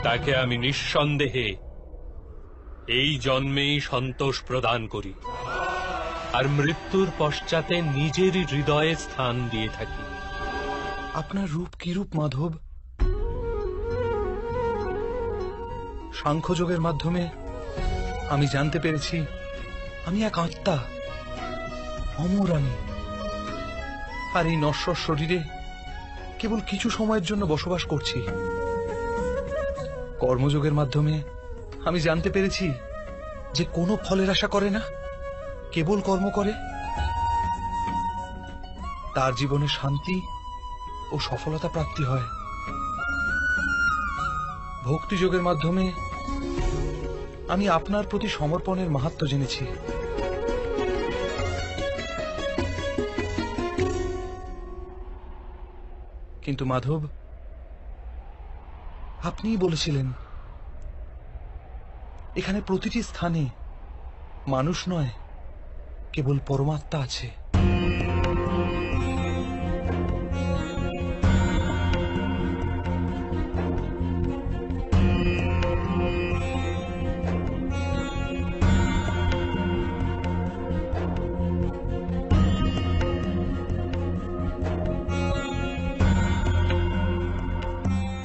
তাকে আমি নিঃসন্দেহে এই জন্মেই সন্তোষ প্রদান করি, আর মৃত্যুর পশ্চাতে নিজেরই হৃদয়ে স্থান দিয়ে থাকি। আপনার রূপ কি রূপ মাধব? সাংখ্যযোগের মাধ্যমে আমি জানতে পেরেছি আমি এক আত্মা, অমর আমি, আর এই নশ্বর শরীরে কেবল কিছু সময়ের জন্য বসবাস করছি। কর্মযোগের মাধ্যমে আমি জানতে পেরেছি যে কোনো ফলের আশা করে না, কেবল কর্ম করে, তার জীবনে শান্তি ও সফলতা প্রাপ্তি হয়। ভক্তিযোগের মাধ্যমে আমি আপনার প্রতি সমর্পণের মাহাত্ম্য জেনেছি। কিন্তু মাধব, আপনিই বলেছিলেন এখানে প্রতিটি স্থানে মানুষ নয়, কেবল পরমাত্মা আছে।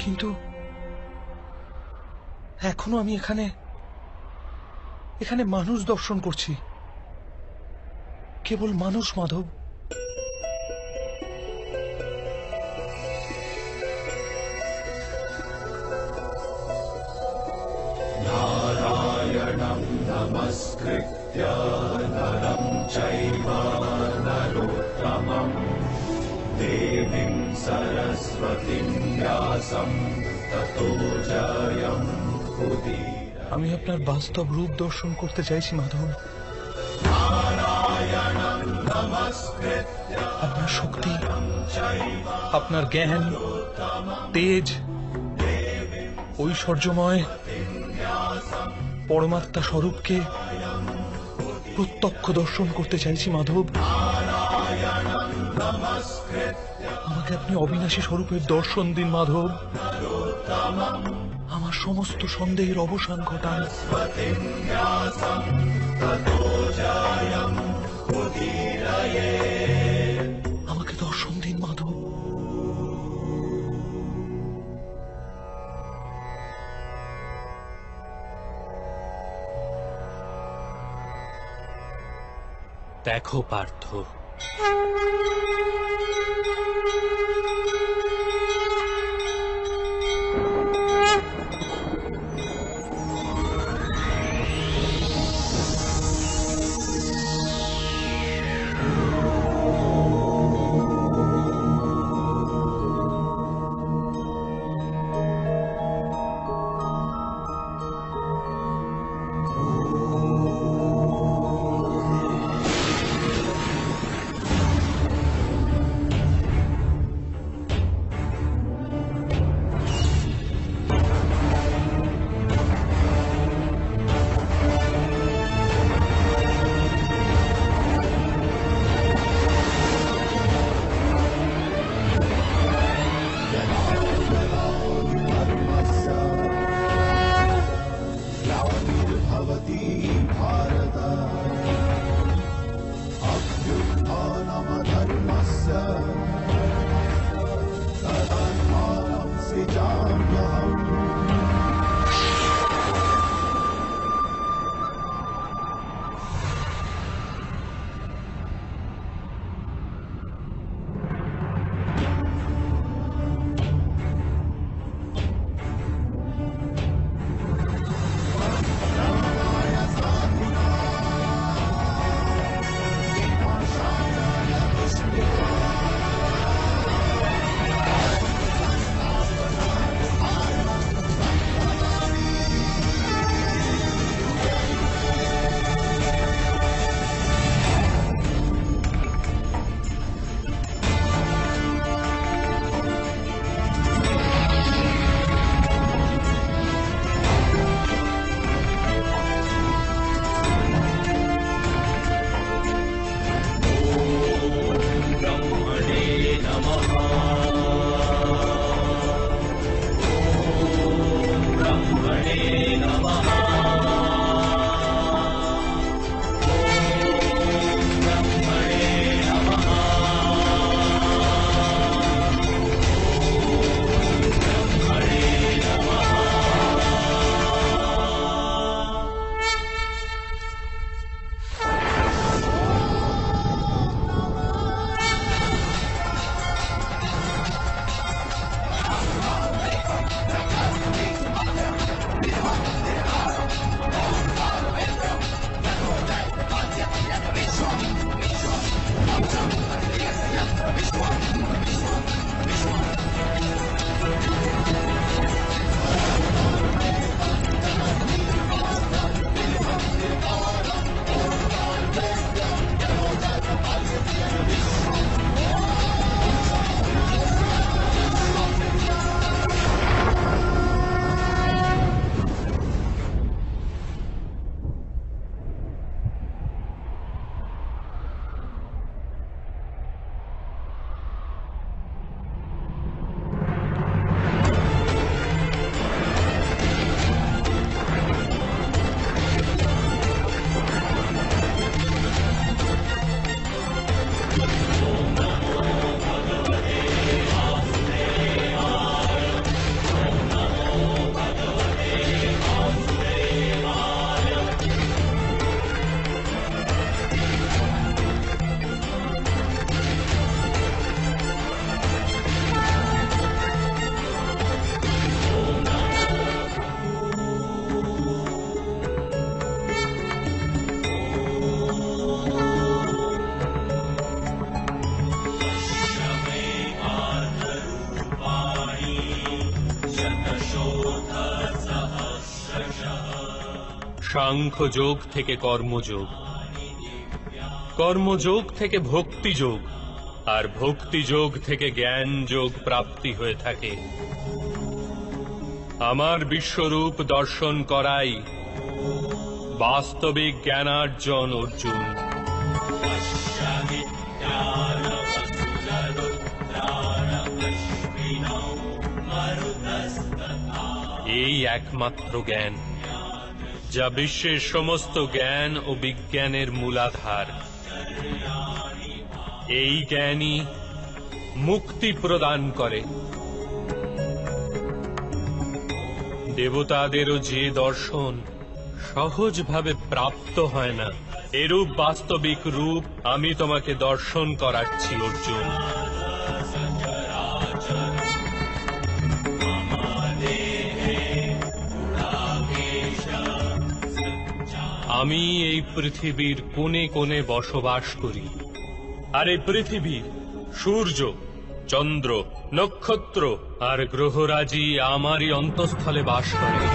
কিন্তু এখনো আমি এখানে মানুষ দর্শন করছি, কেবল মানুষ মাধব। नारायणं नमस्कृत्य नरं चैव नरोत्तमं देवीं सरस्वतीं व्यासं ततो जयमुदीरये। আমি আপনার বাস্তব রূপ দর্শন করতে চাইছি মাধব। আপনার শক্তি, আপনার জ্ঞান, তেজ, ঐশ্বর্যময় পরমাত্মা স্বরূপকে প্রত্যক্ষ দর্শন করতে চাইছি মাধব। আমাকে আপনি অবিনাশী স্বরূপের দর্শন দিন মাধব। আমার সমস্ত সন্দেহের অবসান ঘটান। আমাকে দর্শন দিন মাধব। দেখো পার্থ, সাংখ্যযোগ থেকে কর্মযোগ, কর্মযোগ থেকে ভক্তিযোগ, আর ভক্তিযোগ থেকে জ্ঞান যোগ প্রাপ্তি হয়ে থাকে। আমার বিশ্বরূপ দর্শন করাই বাস্তবিক জ্ঞানার্জন অর্জুন। Marutas একমাত্র জ্ঞান, যা বিশ্বের সমস্ত জ্ঞান ও বিজ্ঞানের মূলাধার। এই জ্ঞানই মুক্তি প্রদান করে। দেবতাদেরও যে দর্শন সহজভাবে প্রাপ্ত হয় না, এরূপ বাস্তবিক রূপ আমি তোমাকে দর্শন করাচ্ছি অর্জুন। আমি এই পৃথিবীর কোণে কোণে বসবাস করি, আর এই পৃথিবী সূর্য, চন্দ্র, নক্ষত্র আর গ্রহরাজি আমারই অন্তঃস্থলে বাস করে।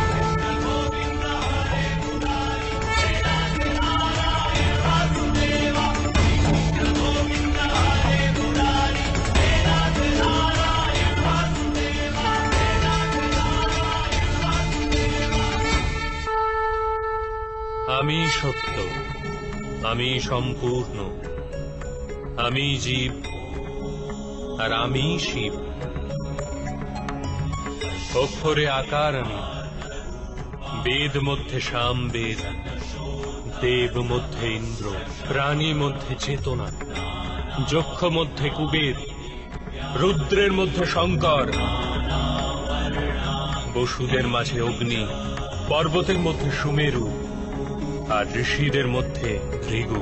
আমি সত্য, আমি সম্পূর্ণ, আমি জীব, আর আমি শিব। অক্ষরে আকার আমি, বেদ মধ্যে সামবেদ, দেব মধ্যে ইন্দ্র, প্রাণী মধ্যে চেতনা, যক্ষ মধ্যে কুবের, রুদ্রের মধ্যে শঙ্কর, বসুদের মাঝে অগ্নি, পর্বতের মধ্যে সুমেরু, আর ঋষিদের মধ্যে ভৃগু।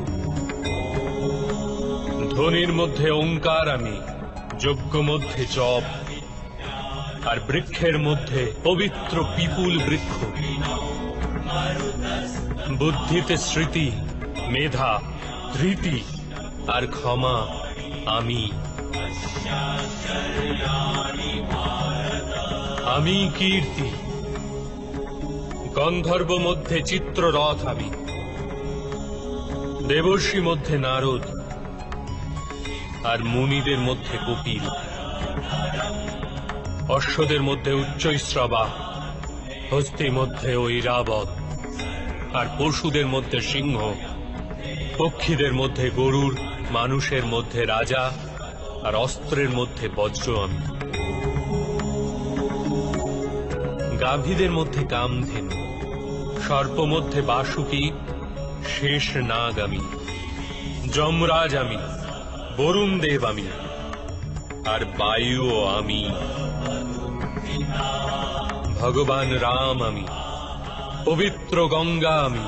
ধ্বনির মধ্যে ওঙ্কার আমি, যজ্ঞ মধ্যে জপ, আর বৃক্ষের মধ্যে পবিত্র পিপুল বৃক্ষ। বুদ্ধিতে স্মৃতি, মেধা, ধৃতি আর ক্ষমা আমি। আমি কীর্তি, গন্ধর্ব মধ্যে চিত্ররথ আমি, দেবর্ষি মধ্যে নারদ, আর মুনিদের মধ্যে কপিল। অশ্বদের মধ্যে উচ্চৈশ্রবা, হস্তি মধ্যে ঐরাবত, আর পশুদের মধ্যে সিংহ, পক্ষীদের মধ্যে গরুড়, মানুষের মধ্যে রাজা, আর অস্ত্রের মধ্যে বজ্র আমি। গাভীদের মধ্যে কামধেনু, সর্প মধ্যে বাসুকী, শেষ নাগ আমি, যমরাজ আমি, বরুণ দেব আমি, আর বায়ুও আমি। ভগবান রাম আমি, পবিত্র গঙ্গা আমি,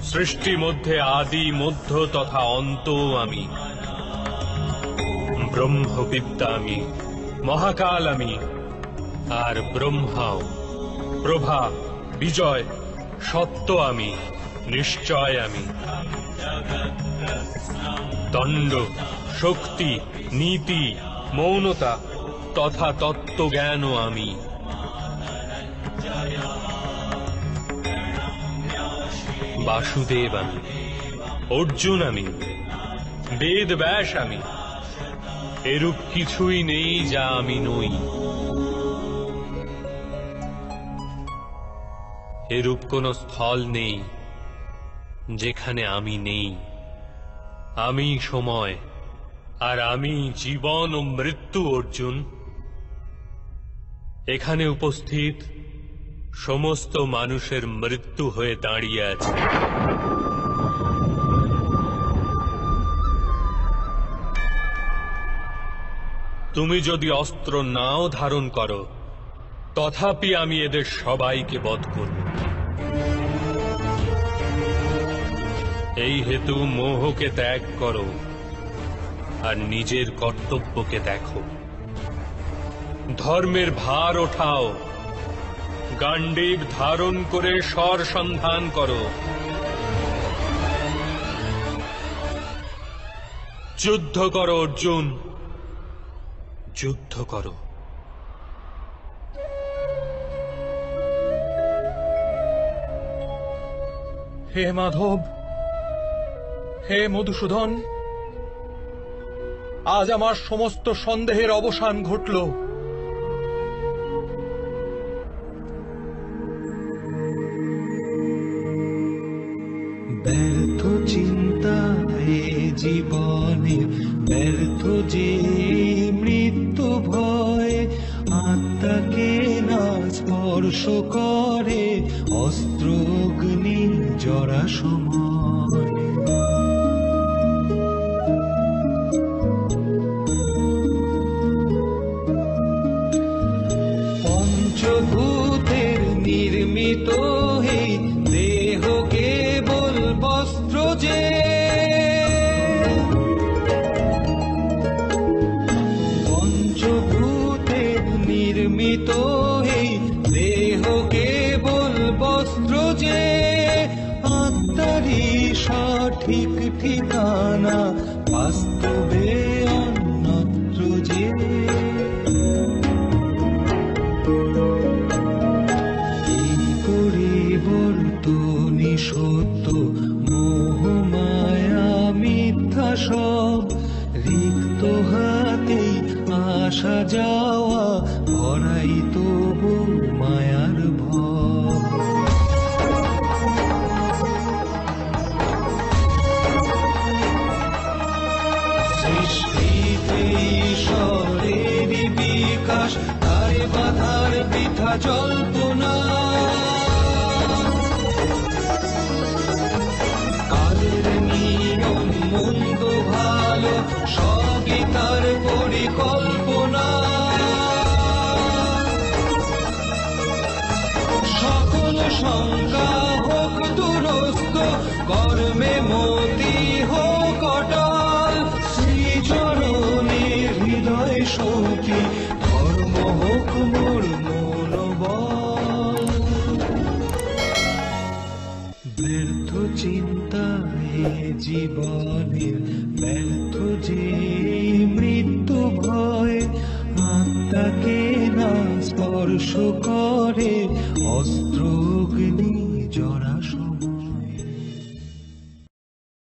সৃষ্টি মধ্যে আদি, মধ্য তথা অন্ত আমি। ব্রহ্মবিদ্যা আমি, মহাকাল আমি, আর ব্রহ্মাও। প্রভা, বিজয়, সত্য আমি, নিশ্চয় আমি। দণ্ড, শক্তি, নীতি, মৌনতা তথা তত্ত্বজ্ঞানও আমি। বাসুদেব আমি, অর্জুন আমি, বেদ ব্যাস আমি। এরূপ কিছুই নেই যা আমি নই। এরূপ কোন স্থল নেই যেখানে আমি নেই। আমি সময়, আর আমি জীবন ও মৃত্যু অর্জুন। এখানে উপস্থিত সমস্ত মানুষের মৃত্যু হয়ে দাঁড়িয়ে আছে। তুমি যদি অস্ত্র নাও ধারণ করো, তথাপি আমি এদের সবাইকে বধ করব। এই হেতু মোহকে ত্যাগ করো, আর নিজের কর্তব্যকে দেখো। ধর্মের ভার ওঠাও, গান্ডীব ধারণ করে স্বর সন্ধান করো। যুদ্ধ করো অর্জুন, যুদ্ধ করো। হে মাধব, হে মধুসূদন, আজ আমার সমস্ত সন্দেহের অবসান ঘটল। ব্যর্থ চিন্তা জীবনে, ব্যর্থ যে মৃত্যু ভয়, আত্মাকে না স্পর্শ স্পর্শ করে অস্ত্র অগ্নি জরা সময়। পঞ্চভূতের নির্মিত এই দেহ কেবল বস্ত্র যে, পঞ্চভূতের নির্মিত এই দেহ কেবল বস্ত্র যে, আত্মারই সঠিক ঠিকানা বাস্তবে অন্যত্র যে। পরিবর্তনী সত্য মোহমায়া মিথ্যা সব, রিক্ত হাতেই আসা যাওয়া ভরাই তবু মায়ার ভব। সৃষ্টিতে ঈশ্বরের বিকাশ, তারে বাধার বৃথা জল্পনা। কালের নিয়ম মন্দ ভালো সবই তার পরিকল্পনা। সকল শঙ্কা হোক দুরস্ত, কর্মে মতি হোক অটল। শ্রীচরণে হৃদয় শোকি, ধর্ম হোক মোর মনোবল। ব্যর্থ চিন্তায় জীবনের ব্যর্থ যে মৃত্যু ভয়, আত্মাকে না স্পর্শ করে অস্ত্র অগ্নি জরা সময়।